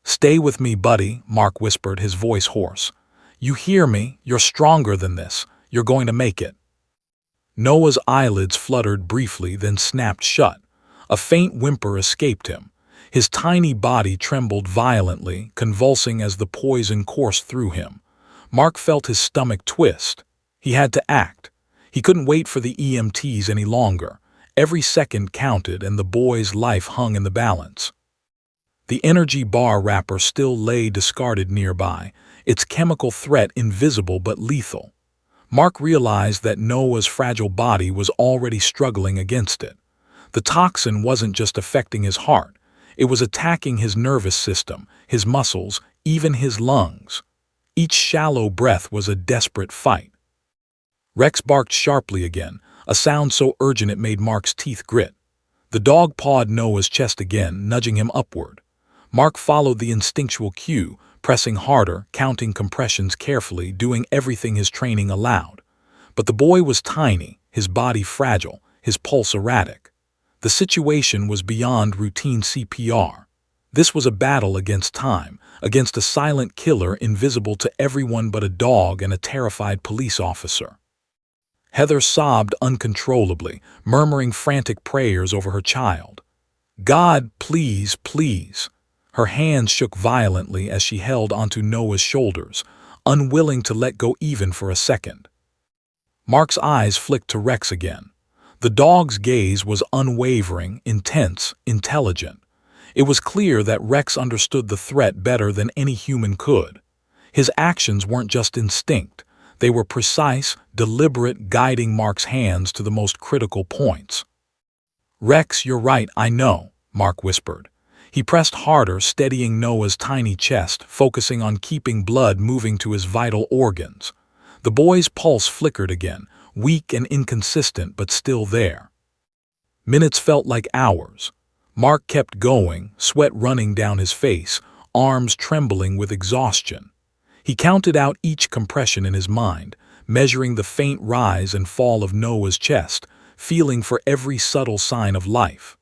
"Stay with me, buddy," Mark whispered, his voice hoarse. "You hear me? You're stronger than this. You're going to make it." Noah's eyelids fluttered briefly, then snapped shut. A faint whimper escaped him. His tiny body trembled violently, convulsing as the poison coursed through him. Mark felt his stomach twist. He had to act. He couldn't wait for the EMTs any longer. Every second counted, and the boy's life hung in the balance. The energy bar wrapper still lay discarded nearby, its chemical threat invisible but lethal. Mark realized that Noah's fragile body was already struggling against it. The toxin wasn't just affecting his heart. It was attacking his nervous system, his muscles, even his lungs. Each shallow breath was a desperate fight. Rex barked sharply again, a sound so urgent it made Mark's teeth grit. The dog pawed Noah's chest again, nudging him upward. Mark followed the instinctual cue, pressing harder, counting compressions carefully, doing everything his training allowed. But the boy was tiny, his body fragile, his pulse erratic. The situation was beyond routine CPR. This was a battle against time, against a silent killer invisible to everyone but a dog and a terrified police officer. Heather sobbed uncontrollably, murmuring frantic prayers over her child. "God, please, please." Her hands shook violently as she held onto Noah's shoulders, unwilling to let go even for a second. Mark's eyes flicked to Rex again. The dog's gaze was unwavering, intense, intelligent. It was clear that Rex understood the threat better than any human could. His actions weren't just instinct. They were precise, deliberate, guiding Mark's hands to the most critical points. "Rex, you're right, I know," Mark whispered. He pressed harder, steadying Noah's tiny chest, focusing on keeping blood moving to his vital organs. The boy's pulse flickered again, weak and inconsistent, but still there. Minutes felt like hours. Mark kept going, sweat running down his face, arms trembling with exhaustion. He counted out each compression in his mind, measuring the faint rise and fall of Noah's chest, feeling for every subtle sign of life.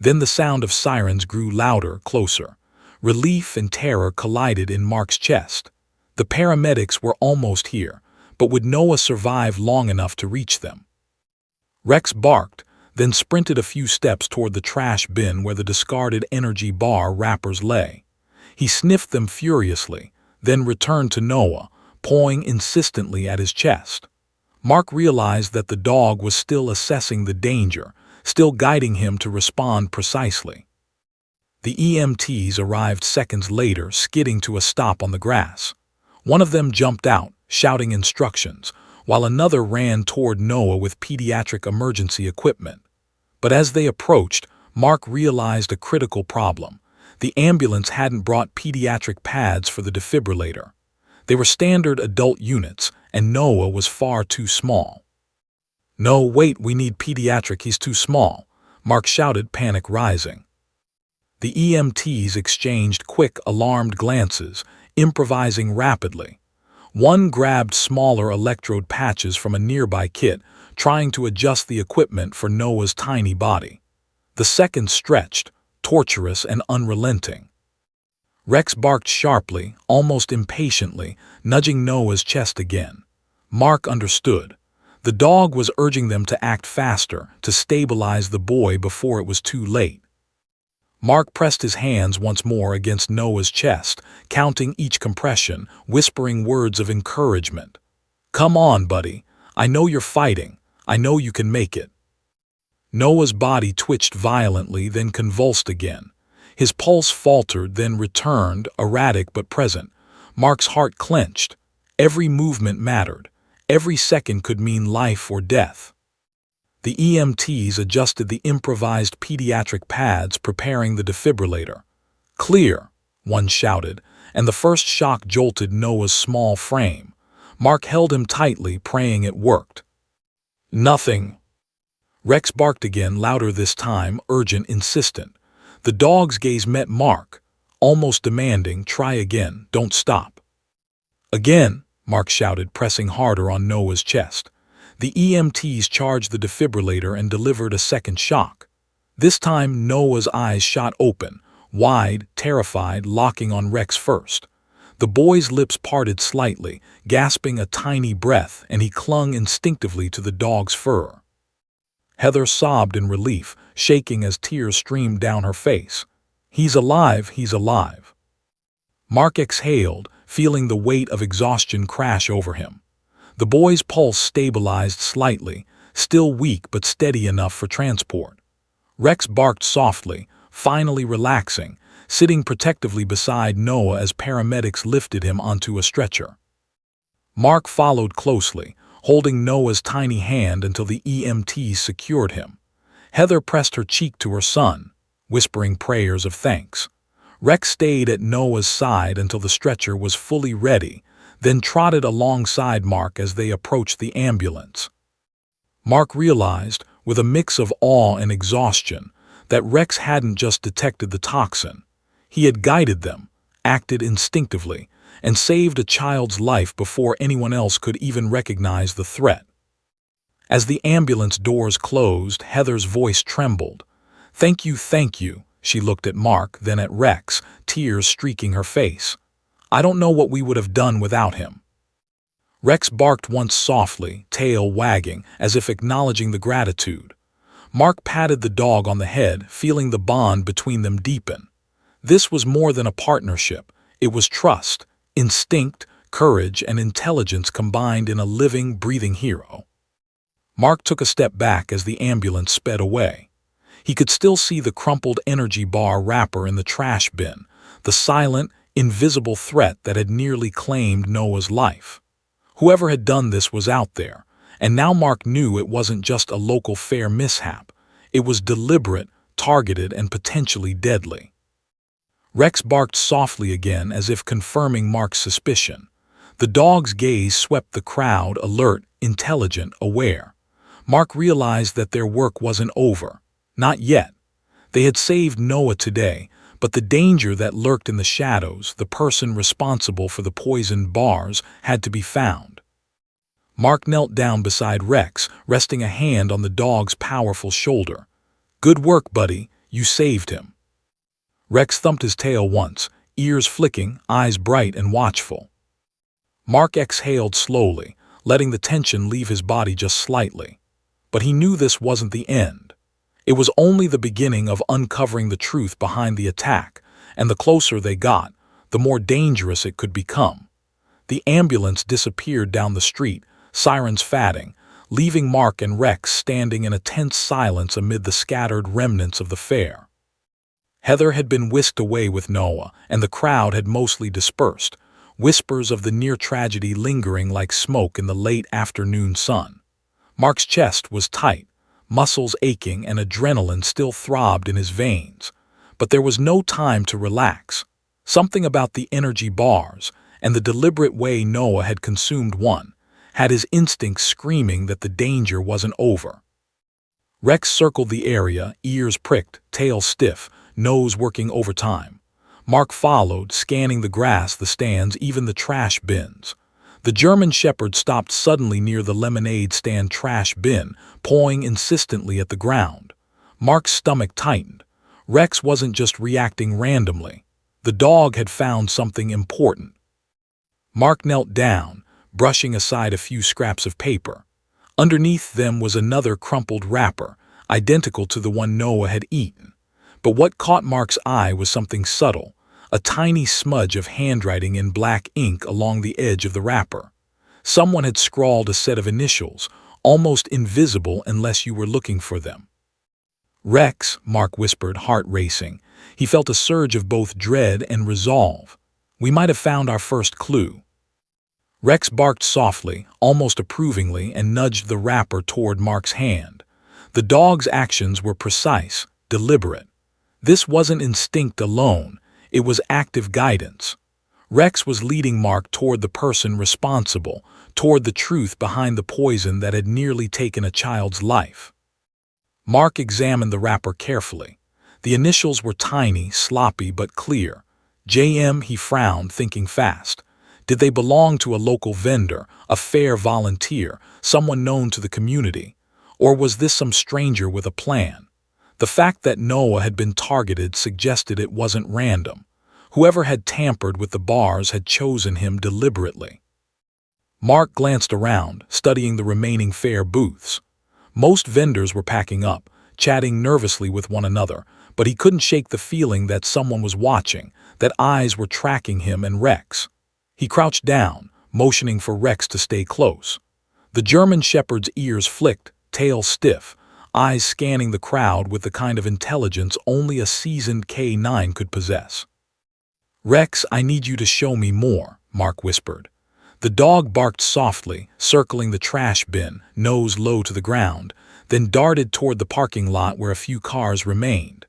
Then the sound of sirens grew louder, closer. Relief and terror collided in Mark's chest. The paramedics were almost here, but would Noah survive long enough to reach them? Rex barked, then sprinted a few steps toward the trash bin where the discarded energy bar wrappers lay. He sniffed them furiously, then returned to Noah, pawing insistently at his chest. Mark realized that the dog was still assessing the danger, still guiding him to respond precisely. The EMTs arrived seconds later, skidding to a stop on the grass. One of them jumped out, shouting instructions, while another ran toward Noah with pediatric emergency equipment. But as they approached, Mark realized a critical problem. The ambulance hadn't brought pediatric pads for the defibrillator. They were standard adult units, and Noah was far too small. "No, wait, we need pediatric, he's too small," Mark shouted, panic rising. The EMTs exchanged quick, alarmed glances, improvising rapidly. One grabbed smaller electrode patches from a nearby kit, trying to adjust the equipment for Noah's tiny body. The second stretched, torturous and unrelenting. Rex barked sharply, almost impatiently, nudging Noah's chest again. Mark understood. The dog was urging them to act faster, to stabilize the boy before it was too late. Mark pressed his hands once more against Noah's chest, counting each compression, whispering words of encouragement. "Come on, buddy. I know you're fighting. I know you can make it." Noah's body twitched violently, then convulsed again. His pulse faltered, then returned, erratic but present. Mark's heart clenched. Every movement mattered. Every second could mean life or death. The EMTs adjusted the improvised pediatric pads, preparing the defibrillator. "Clear," one shouted, and the first shock jolted Noah's small frame. Mark held him tightly, praying it worked. "Nothing." Rex barked again, louder this time, urgent, insistent. The dog's gaze met Mark, almost demanding, "Try again, don't stop." "Again," Mark shouted, pressing harder on Noah's chest. The EMTs charged the defibrillator and delivered a second shock. This time Noah's eyes shot open, wide, terrified, locking on Rex first. The boy's lips parted slightly, gasping a tiny breath, and he clung instinctively to the dog's fur. Heather sobbed in relief, shaking as tears streamed down her face. "He's alive, he's alive." Mark exhaled, feeling the weight of exhaustion crash over him. The boy's pulse stabilized slightly, still weak but steady enough for transport. Rex barked softly, finally relaxing, sitting protectively beside Noah as paramedics lifted him onto a stretcher. Mark followed closely, holding Noah's tiny hand until the EMTs secured him. Heather pressed her cheek to her son, whispering prayers of thanks. Rex stayed at Noah's side until the stretcher was fully ready, then trotted alongside Mark as they approached the ambulance. Mark realized, with a mix of awe and exhaustion, that Rex hadn't just detected the toxin. He had guided them, acted instinctively, and saved a child's life before anyone else could even recognize the threat. As the ambulance doors closed, Heather's voice trembled. Thank you," she looked at Mark, then at Rex, tears streaking her face. "I don't know what we would have done without him." Rex barked once softly, tail wagging, as if acknowledging the gratitude. Mark patted the dog on the head, feeling the bond between them deepen. This was more than a partnership. It was trust, instinct, courage, and intelligence combined in a living, breathing hero. Mark took a step back as the ambulance sped away. He could still see the crumpled energy bar wrapper in the trash bin, the silent, invisible threat that had nearly claimed Noah's life. Whoever had done this was out there, and now Mark knew it wasn't just a local fair mishap. It was deliberate, targeted, and potentially deadly. Rex barked softly again, as if confirming Mark's suspicion. The dog's gaze swept the crowd, alert, intelligent, aware. Mark realized that their work wasn't over. Not yet. They had saved Noah today, but the danger that lurked in the shadows, the person responsible for the poisoned bars, had to be found. Mark knelt down beside Rex, resting a hand on the dog's powerful shoulder. "Good work, buddy. You saved him." Rex thumped his tail once, ears flicking, eyes bright and watchful. Mark exhaled slowly, letting the tension leave his body just slightly. But he knew this wasn't the end. It was only the beginning of uncovering the truth behind the attack, and the closer they got, the more dangerous it could become. The ambulance disappeared down the street, sirens fatting, leaving Mark and Rex standing in a tense silence amid the scattered remnants of the fair. Heather had been whisked away with Noah, and the crowd had mostly dispersed, whispers of the near tragedy lingering like smoke in the late afternoon sun. Mark's chest was tight, muscles aching, and adrenaline still throbbed in his veins. But there was no time to relax. Something about the energy bars, and the deliberate way Noah had consumed one, had his instincts screaming that the danger wasn't over. Rex circled the area, ears pricked, tail stiff, nose working overtime. Mark followed, scanning the grass, the stands, even the trash bins. The German Shepherd stopped suddenly near the lemonade stand trash bin, pawing insistently at the ground. Mark's stomach tightened. Rex wasn't just reacting randomly. The dog had found something important. Mark knelt down, brushing aside a few scraps of paper. Underneath them was another crumpled wrapper, identical to the one Noah had eaten. But what caught Mark's eye was something subtle, a tiny smudge of handwriting in black ink along the edge of the wrapper. Someone had scrawled a set of initials, almost invisible unless you were looking for them. "Rex," Mark whispered, heart racing. He felt a surge of both dread and resolve. "We might have found our first clue." Rex barked softly, almost approvingly, and nudged the wrapper toward Mark's hand. The dog's actions were precise, deliberate. This wasn't instinct alone, it was active guidance. Rex was leading Mark toward the person responsible, toward the truth behind the poison that had nearly taken a child's life. Mark examined the wrapper carefully. The initials were tiny, sloppy, but clear. "JM," he frowned, thinking fast. Did they belong to a local vendor, a fair volunteer, someone known to the community? Or was this some stranger with a plan? The fact that Noah had been targeted suggested it wasn't random. Whoever had tampered with the bars had chosen him deliberately. Mark glanced around, studying the remaining fair booths. Most vendors were packing up, chatting nervously with one another, but he couldn't shake the feeling that someone was watching, that eyes were tracking him and Rex. He crouched down, motioning for Rex to stay close. The German shepherd's ears flicked, tail stiff, eyes scanning the crowd with the kind of intelligence only a seasoned K9 could possess. "Rex, I need you to show me more," Mark whispered. The dog barked softly, circling the trash bin, nose low to the ground, then darted toward the parking lot where a few cars remained.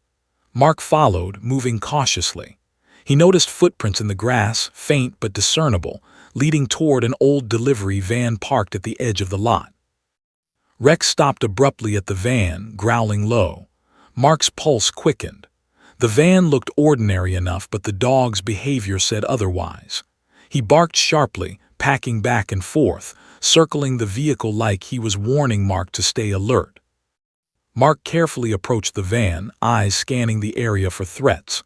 Mark followed, moving cautiously. He noticed footprints in the grass, faint but discernible, leading toward an old delivery van parked at the edge of the lot. Rex stopped abruptly at the van, growling low. Mark's pulse quickened. The van looked ordinary enough, but the dog's behavior said otherwise. He barked sharply, packing back and forth, circling the vehicle like he was warning Mark to stay alert. Mark carefully approached the van, eyes scanning the area for threats.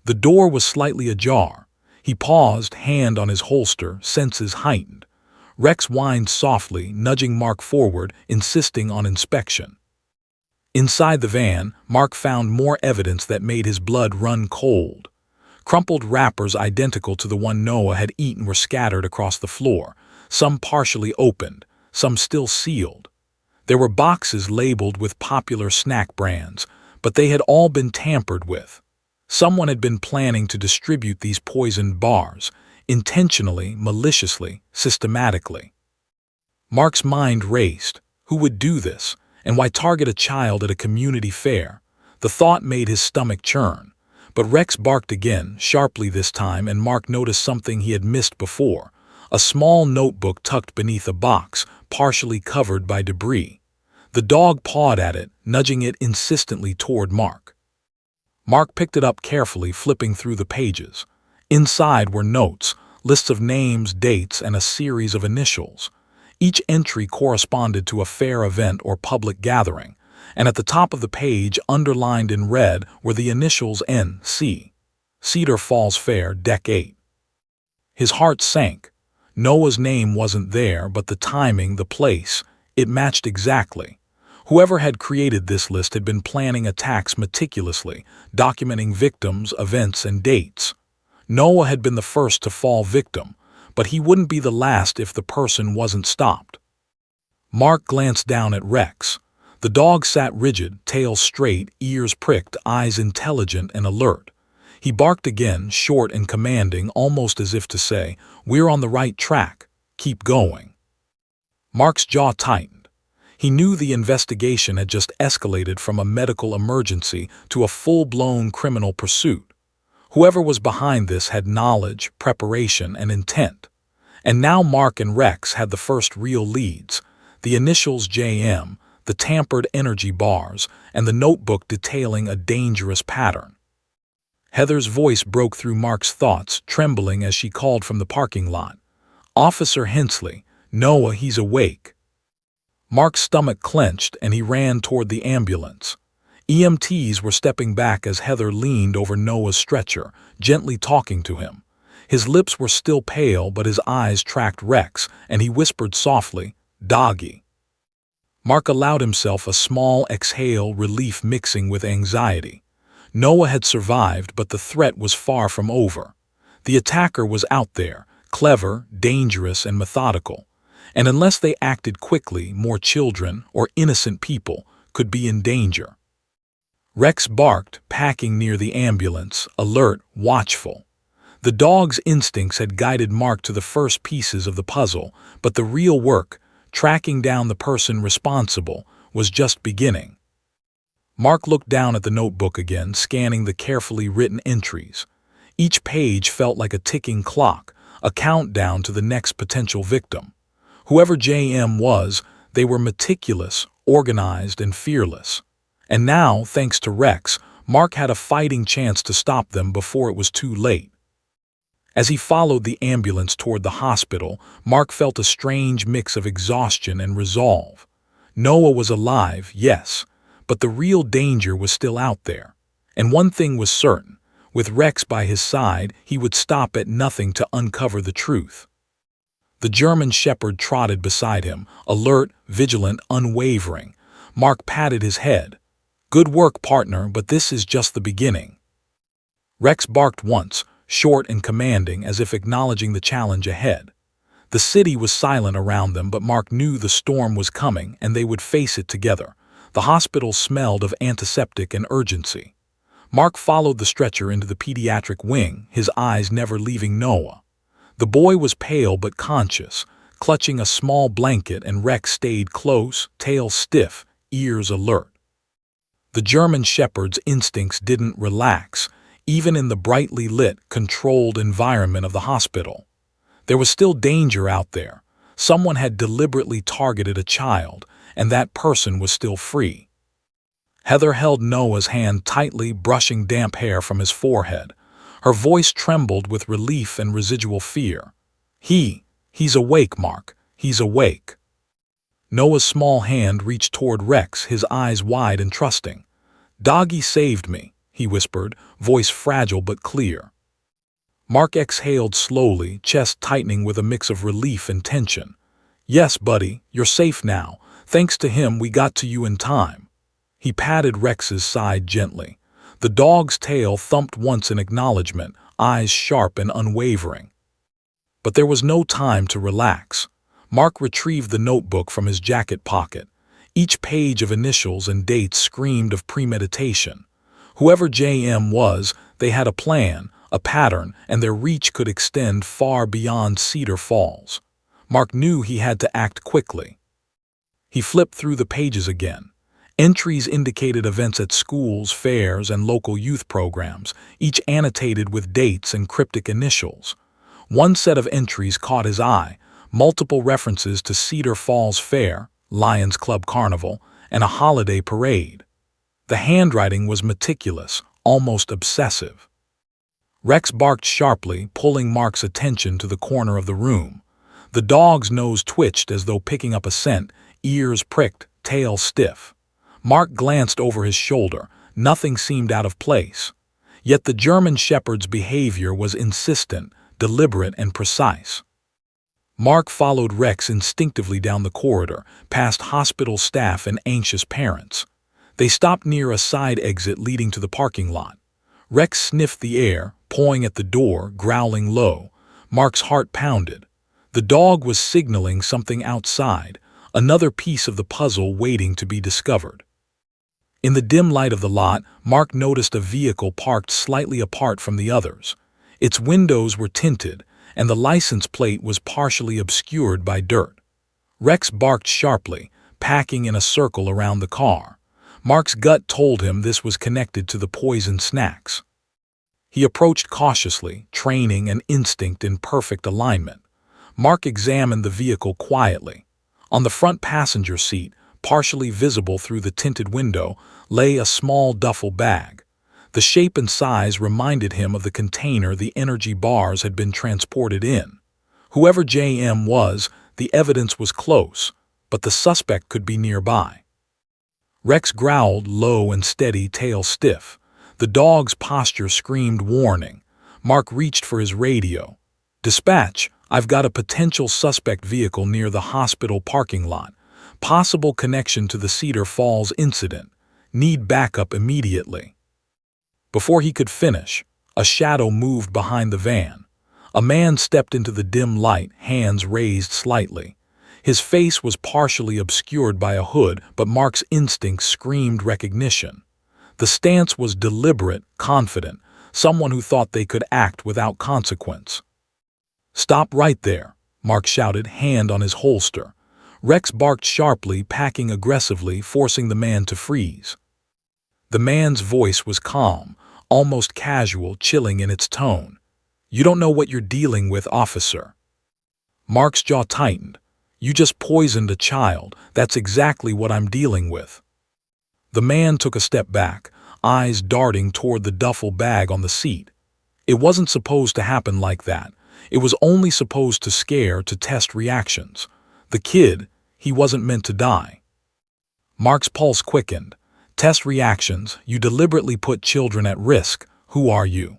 The door was slightly ajar. He paused, hand on his holster, senses heightened. Rex whined softly, nudging Mark forward, insisting on inspection. Inside the van, Mark found more evidence that made his blood run cold. Crumpled wrappers identical to the one Noah had eaten were scattered across the floor, some partially opened, some still sealed. There were boxes labeled with popular snack brands, but they had all been tampered with. Someone had been planning to distribute these poisoned bars, intentionally, maliciously, systematically. Mark's mind raced. Who would do this? And why target a child at a community fair? The thought made his stomach churn. But Rex barked again, sharply this time, and Mark noticed something he had missed before. A small notebook tucked beneath a box, partially covered by debris. The dog pawed at it, nudging it insistently toward Mark. Mark picked it up carefully, flipping through the pages. Inside were notes, lists of names, dates, and a series of initials. Each entry corresponded to a fair event or public gathering, and at the top of the page, underlined in red, were the initials N.C. Cedar Falls Fair, Deck 8. His heart sank. Noah's name wasn't there, but the timing, the place, it matched exactly. Whoever had created this list had been planning attacks meticulously, documenting victims, events, and dates. Noah had been the first to fall victim, but he wouldn't be the last if the person wasn't stopped. Mark glanced down at Rex. The dog sat rigid, tail straight, ears pricked, eyes intelligent and alert. He barked again, short and commanding, almost as if to say, "We're on the right track. Keep going." Mark's jaw tightened. He knew the investigation had just escalated from a medical emergency to a full-blown criminal pursuit. Whoever was behind this had knowledge, preparation, and intent. And now Mark and Rex had the first real leads, the initials JM, the tampered energy bars, and the notebook detailing a dangerous pattern. Heather's voice broke through Mark's thoughts, trembling as she called from the parking lot. "Officer Hensley, Noah, he's awake." Mark's stomach clenched and he ran toward the ambulance. EMTs were stepping back as Heather leaned over Noah's stretcher, gently talking to him. His lips were still pale, but his eyes tracked Rex, and he whispered softly, "Doggy." Mark allowed himself a small exhale, relief mixing with anxiety. Noah had survived, but the threat was far from over. The attacker was out there, clever, dangerous, and methodical. And unless they acted quickly, more children or innocent people could be in danger. Rex barked, packing near the ambulance, alert, watchful. The dog's instincts had guided Mark to the first pieces of the puzzle, but the real work, tracking down the person responsible, was just beginning. Mark looked down at the notebook again, scanning the carefully written entries. Each page felt like a ticking clock, a countdown to the next potential victim. Whoever JM was, they were meticulous, organized, and fearless. And now, thanks to Rex, Mark had a fighting chance to stop them before it was too late. As he followed the ambulance toward the hospital, Mark felt a strange mix of exhaustion and resolve. Noah was alive, yes, but the real danger was still out there. And one thing was certain, with Rex by his side, he would stop at nothing to uncover the truth. The German shepherd trotted beside him, alert, vigilant, unwavering. Mark patted his head. "Good work, partner, but this is just the beginning." Rex barked once, short and commanding, as if acknowledging the challenge ahead. The city was silent around them, but Mark knew the storm was coming and they would face it together. The hospital smelled of antiseptic and urgency. Mark followed the stretcher into the pediatric wing, his eyes never leaving Noah. The boy was pale but conscious, clutching a small blanket, and Rex stayed close, tail stiff, ears alert. The German shepherd's instincts didn't relax, even in the brightly lit, controlled environment of the hospital. There was still danger out there. Someone had deliberately targeted a child, and that person was still free. Heather held Noah's hand tightly, brushing damp hair from his forehead. Her voice trembled with relief and residual fear. He's awake, Mark. He's awake." Noah's small hand reached toward Rex, his eyes wide and trusting. "Doggy saved me," he whispered, voice fragile but clear. Mark exhaled slowly, chest tightening with a mix of relief and tension. "Yes, buddy, you're safe now. Thanks to him, we got to you in time." He patted Rex's side gently. The dog's tail thumped once in acknowledgement, eyes sharp and unwavering. But there was no time to relax. Mark retrieved the notebook from his jacket pocket. Each page of initials and dates screamed of premeditation. Whoever JM was, they had a plan, a pattern, and their reach could extend far beyond Cedar Falls. Mark knew he had to act quickly. He flipped through the pages again. Entries indicated events at schools, fairs, and local youth programs, each annotated with dates and cryptic initials. One set of entries caught his eye, multiple references to Cedar Falls Fair, Lions Club Carnival, and a holiday parade. The handwriting was meticulous, almost obsessive. Rex barked sharply, pulling Mark's attention to the corner of the room. The dog's nose twitched as though picking up a scent, ears pricked, tail stiff. Mark glanced over his shoulder. Nothing seemed out of place. Yet the German shepherd's behavior was insistent, deliberate, and precise. Mark followed Rex instinctively down the corridor, past hospital staff and anxious parents. They stopped near a side exit leading to the parking lot. Rex sniffed the air, pawing at the door, growling low. Mark's heart pounded. The dog was signaling something outside, another piece of the puzzle waiting to be discovered. In the dim light of the lot, Mark noticed a vehicle parked slightly apart from the others. Its windows were tinted, and the license plate was partially obscured by dirt. Rex barked sharply, packing in a circle around the car. Mark's gut told him this was connected to the poison snacks. He approached cautiously, training and instinct in perfect alignment. Mark examined the vehicle quietly. On the front passenger seat, partially visible through the tinted window, lay a small duffel bag. The shape and size reminded him of the container the energy bars had been transported in. Whoever JM was, the evidence was close, but the suspect could be nearby. Rex growled, low and steady, tail stiff. The dog's posture screamed warning. Mark reached for his radio. "Dispatch, I've got a potential suspect vehicle near the hospital parking lot. Possible connection to the Cedar Falls incident. Need backup immediately." Before he could finish, a shadow moved behind the van. A man stepped into the dim light, hands raised slightly. His face was partially obscured by a hood, but Mark's instincts screamed recognition. The stance was deliberate, confident, someone who thought they could act without consequence. "Stop right there," Mark shouted, hand on his holster. Rex barked sharply, packing aggressively, forcing the man to freeze. The man's voice was calm, almost casual, chilling in its tone. "You don't know what you're dealing with, officer." Mark's jaw tightened. "You just poisoned a child. That's exactly what I'm dealing with." The man took a step back, eyes darting toward the duffel bag on the seat. It wasn't supposed to happen like that. It was only supposed to scare, to test reactions. The kid, he wasn't meant to die. Mark's pulse quickened. "Test reactions. You deliberately put children at risk. Who are you?"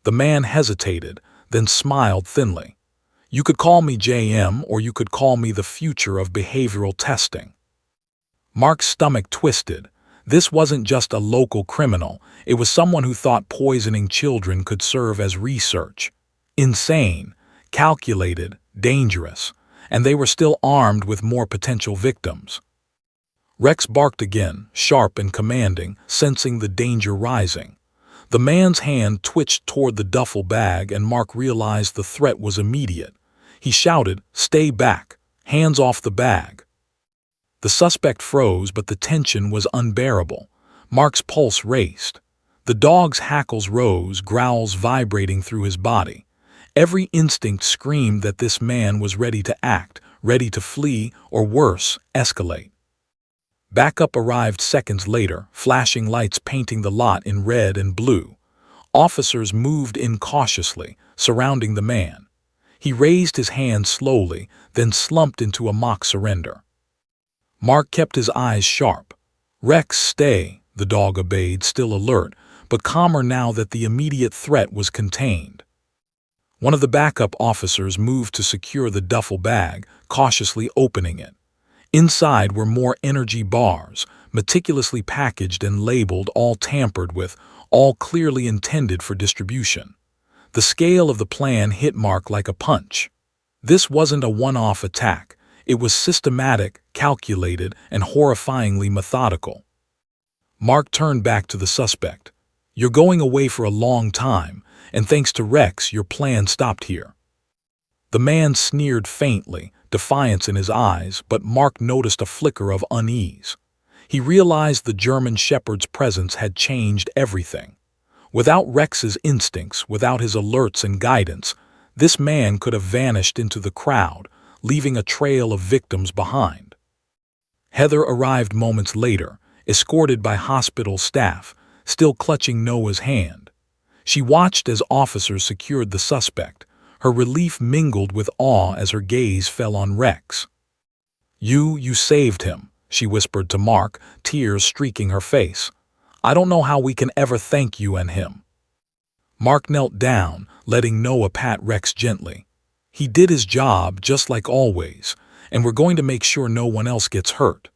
The man hesitated, then smiled thinly. "You could call me JM, or you could call me the future of behavioral testing." Mark's stomach twisted. This wasn't just a local criminal, it was someone who thought poisoning children could serve as research. Insane, calculated, dangerous, and they were still armed with more potential victims. Rex barked again, sharp and commanding, sensing the danger rising. The man's hand twitched toward the duffel bag, and Mark realized the threat was immediate. He shouted, "Stay back! Hands off the bag!" The suspect froze, but the tension was unbearable. Mark's pulse raced. The dog's hackles rose, growls vibrating through his body. Every instinct screamed that this man was ready to act, ready to flee, or worse, escalate. Backup arrived seconds later, flashing lights painting the lot in red and blue. Officers moved in cautiously, surrounding the man. He raised his hand slowly, then slumped into a mock surrender. Mark kept his eyes sharp. "Rex, stay," the dog obeyed, still alert, but calmer now that the immediate threat was contained. One of the backup officers moved to secure the duffel bag, cautiously opening it. Inside were more energy bars, meticulously packaged and labeled, all tampered with, all clearly intended for distribution. The scale of the plan hit Mark like a punch. This wasn't a one-off attack. It was systematic, calculated, and horrifyingly methodical. Mark turned back to the suspect. "You're going away for a long time, and thanks to Rex, your plan stopped here." The man sneered faintly, defiance in his eyes, but Mark noticed a flicker of unease. He realized the German Shepherd's presence had changed everything. Without Rex's instincts, without his alerts and guidance, this man could have vanished into the crowd, leaving a trail of victims behind. Heather arrived moments later, escorted by hospital staff, still clutching Noah's hand. She watched as officers secured the suspect, her relief mingled with awe as her gaze fell on Rex. You saved him," she whispered to Mark, tears streaking her face. "I don't know how we can ever thank you and him." Mark knelt down, letting Noah pat Rex gently. "He did his job, just like always, and we're going to make sure no one else gets hurt."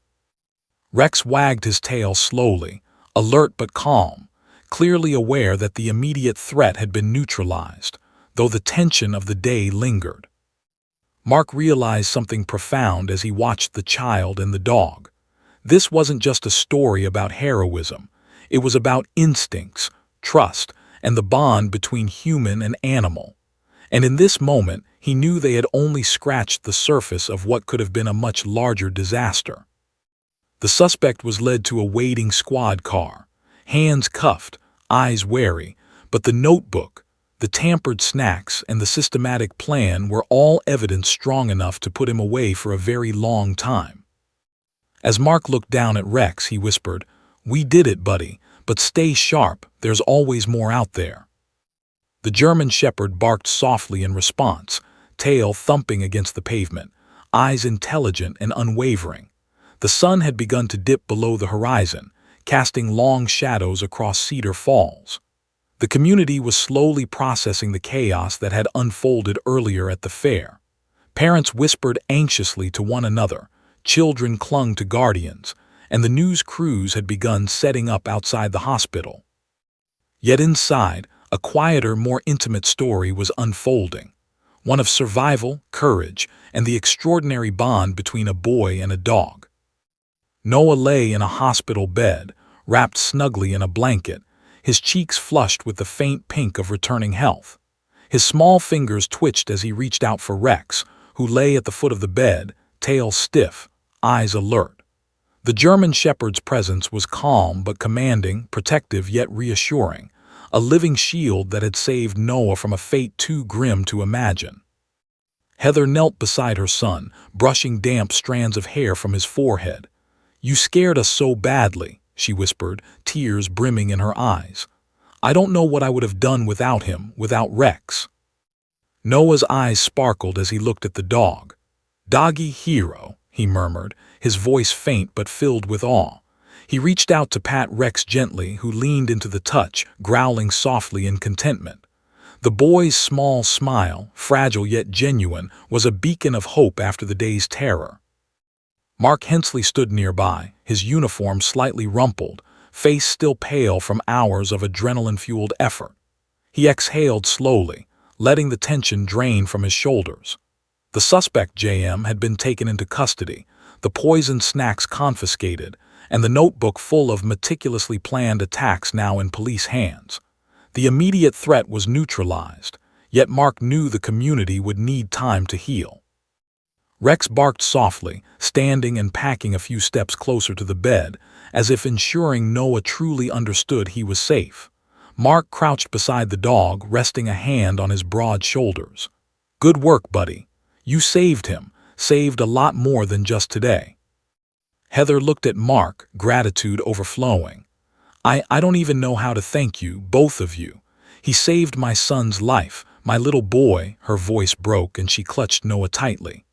Rex wagged his tail slowly, alert but calm, clearly aware that the immediate threat had been neutralized, though the tension of the day lingered. Mark realized something profound as he watched the child and the dog. This wasn't just a story about heroism. It was about instincts, trust, and the bond between human and animal. And in this moment, he knew they had only scratched the surface of what could have been a much larger disaster. The suspect was led to a waiting squad car, hands cuffed, eyes wary, but the notebook, the tampered snacks, and the systematic plan were all evidence strong enough to put him away for a very long time. As Mark looked down at Rex, he whispered, "We did it, buddy, but stay sharp, there's always more out there." The German Shepherd barked softly in response, tail thumping against the pavement, eyes intelligent and unwavering. The sun had begun to dip below the horizon, casting long shadows across Cedar Falls. The community was slowly processing the chaos that had unfolded earlier at the fair. Parents whispered anxiously to one another, children clung to guardians, and the news crews had begun setting up outside the hospital. Yet inside, a quieter, more intimate story was unfolding, one of survival, courage, and the extraordinary bond between a boy and a dog. Noah lay in a hospital bed, wrapped snugly in a blanket, his cheeks flushed with the faint pink of returning health. His small fingers twitched as he reached out for Rex, who lay at the foot of the bed, tail stiff, eyes alert. The German Shepherd's presence was calm but commanding, protective yet reassuring, a living shield that had saved Noah from a fate too grim to imagine. Heather knelt beside her son, brushing damp strands of hair from his forehead. "You scared us so badly," she whispered, tears brimming in her eyes. "I don't know what I would have done without him, without Rex." Noah's eyes sparkled as he looked at the dog. "Doggy hero," he murmured, his voice faint but filled with awe. He reached out to pat Rex gently, who leaned into the touch, growling softly in contentment. The boy's small smile, fragile yet genuine, was a beacon of hope after the day's terror. Mark Hensley stood nearby, his uniform slightly rumpled, face still pale from hours of adrenaline-fueled effort. He exhaled slowly, letting the tension drain from his shoulders. The suspect, JM, had been taken into custody, the poisoned snacks confiscated, and the notebook full of meticulously planned attacks now in police hands. The immediate threat was neutralized, yet Mark knew the community would need time to heal. Rex barked softly, standing and packing a few steps closer to the bed, as if ensuring Noah truly understood he was safe. Mark crouched beside the dog, resting a hand on his broad shoulders. "Good work, buddy. You saved him, saved a lot more than just today." Heather looked at Mark, gratitude overflowing. I don't even know how to thank you, both of you. He saved my son's life, my little boy." Her voice broke and she clutched Noah tightly.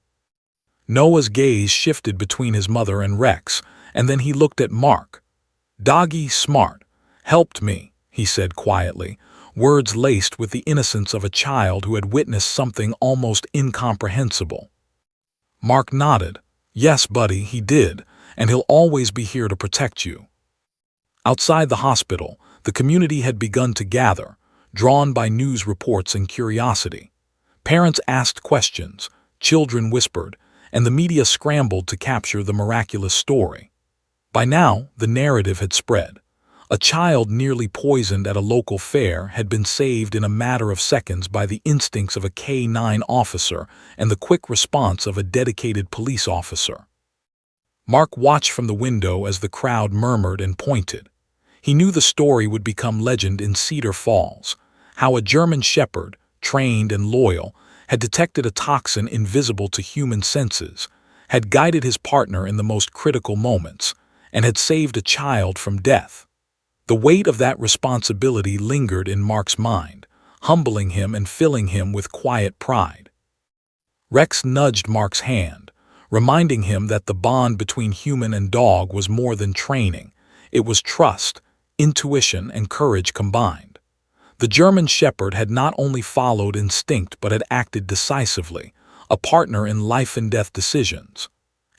Noah's gaze shifted between his mother and Rex, and then he looked at Mark. "Doggy smart. Helped me," he said quietly, words laced with the innocence of a child who had witnessed something almost incomprehensible. Mark nodded. "Yes, buddy, he did, and he'll always be here to protect you." Outside the hospital, the community had begun to gather, drawn by news reports and curiosity. Parents asked questions, children whispered, and the media scrambled to capture the miraculous story. By now, the narrative had spread. A child nearly poisoned at a local fair had been saved in a matter of seconds by the instincts of a K-9 officer and the quick response of a dedicated police officer. Mark watched from the window as the crowd murmured and pointed. He knew the story would become legend in Cedar Falls, how a German shepherd, trained and loyal, had detected a toxin invisible to human senses, had guided his partner in the most critical moments, and had saved a child from death. The weight of that responsibility lingered in Mark's mind, humbling him and filling him with quiet pride. Rex nudged Mark's hand, reminding him that the bond between human and dog was more than training. It was trust, intuition, and courage combined. The German shepherd had not only followed instinct but had acted decisively, a partner in life-and-death decisions.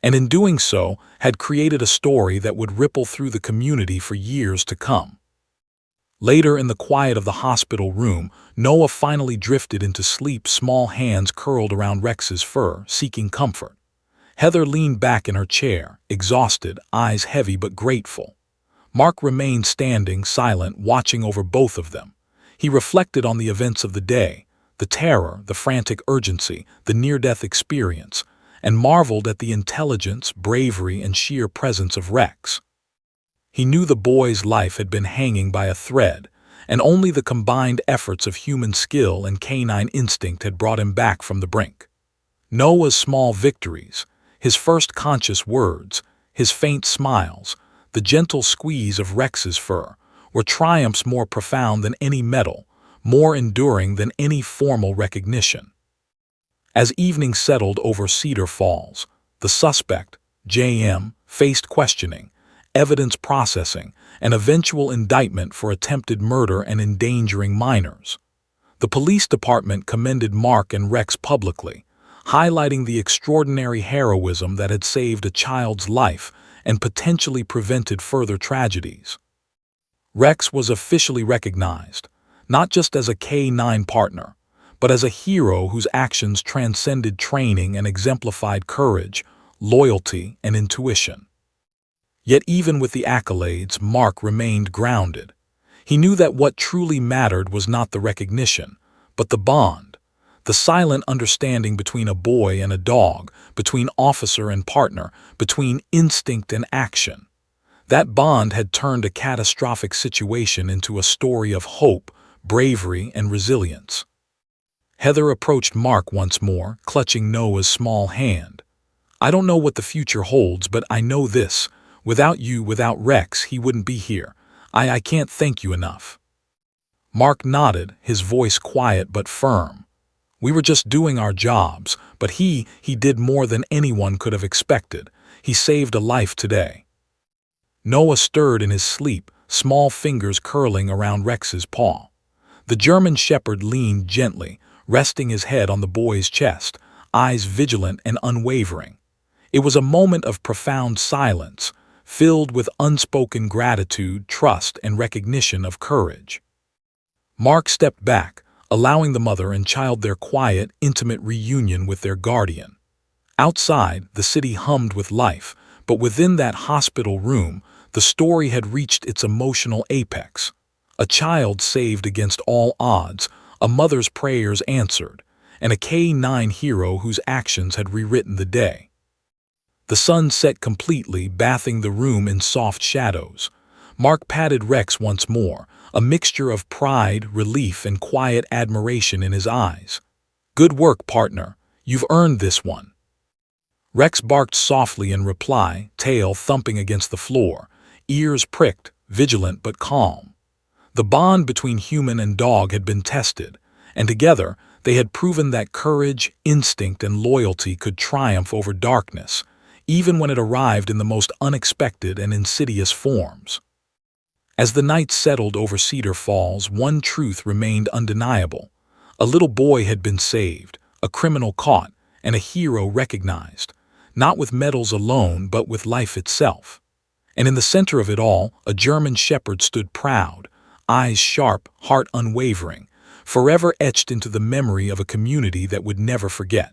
And in doing so, had created a story that would ripple through the community for years to come. Later in the quiet of the hospital room, Noah finally drifted into sleep, small hands curled around Rex's fur, seeking comfort. Heather leaned back in her chair, exhausted, eyes heavy but grateful. Mark remained standing, silent, watching over both of them. He reflected on the events of the day, the terror, the frantic urgency, the near-death experience, and marveled at the intelligence, bravery, and sheer presence of Rex. He knew the boy's life had been hanging by a thread, and only the combined efforts of human skill and canine instinct had brought him back from the brink. Noah's small victories, his first conscious words, his faint smiles, the gentle squeeze of Rex's fur, were triumphs more profound than any medal, more enduring than any formal recognition. As evening settled over Cedar Falls, the suspect, JM, faced questioning, evidence processing, and eventual indictment for attempted murder and endangering minors. The police department commended Mark and Rex publicly, highlighting the extraordinary heroism that had saved a child's life and potentially prevented further tragedies. Rex was officially recognized, not just as a K-9 partner, but as a hero whose actions transcended training and exemplified courage, loyalty, and intuition. Yet even with the accolades, Mark remained grounded. He knew that what truly mattered was not the recognition, but the bond, the silent understanding between a boy and a dog, between officer and partner, between instinct and action. That bond had turned a catastrophic situation into a story of hope, bravery, and resilience. Heather approached Mark once more, clutching Noah's small hand. "I don't know what the future holds, but I know this. Without you, without Rex, he wouldn't be here. I can't thank you enough." Mark nodded, his voice quiet but firm. "We were just doing our jobs, but he did more than anyone could have expected. He saved a life today." Noah stirred in his sleep, small fingers curling around Rex's paw. The German shepherd leaned gently, resting his head on the boy's chest, eyes vigilant and unwavering. It was a moment of profound silence, filled with unspoken gratitude, trust, and recognition of courage. Mark stepped back, allowing the mother and child their quiet, intimate reunion with their guardian. Outside, the city hummed with life, but within that hospital room, the story had reached its emotional apex. A child saved against all odds, a mother's prayers answered, and a K-9 hero whose actions had rewritten the day. The sun set completely, bathing the room in soft shadows. Mark patted Rex once more, a mixture of pride, relief, and quiet admiration in his eyes. "Good work, partner. You've earned this one." Rex barked softly in reply, tail thumping against the floor, ears pricked, vigilant but calm. The bond between human and dog had been tested, and together they had proven that courage, instinct, and loyalty could triumph over darkness, even when it arrived in the most unexpected and insidious forms. As the night settled over Cedar Falls, one truth remained undeniable. A little boy had been saved, a criminal caught, and a hero recognized, not with medals alone but with life itself. And in the center of it all, a German shepherd stood proud, eyes sharp, heart unwavering, forever etched into the memory of a community that would never forget.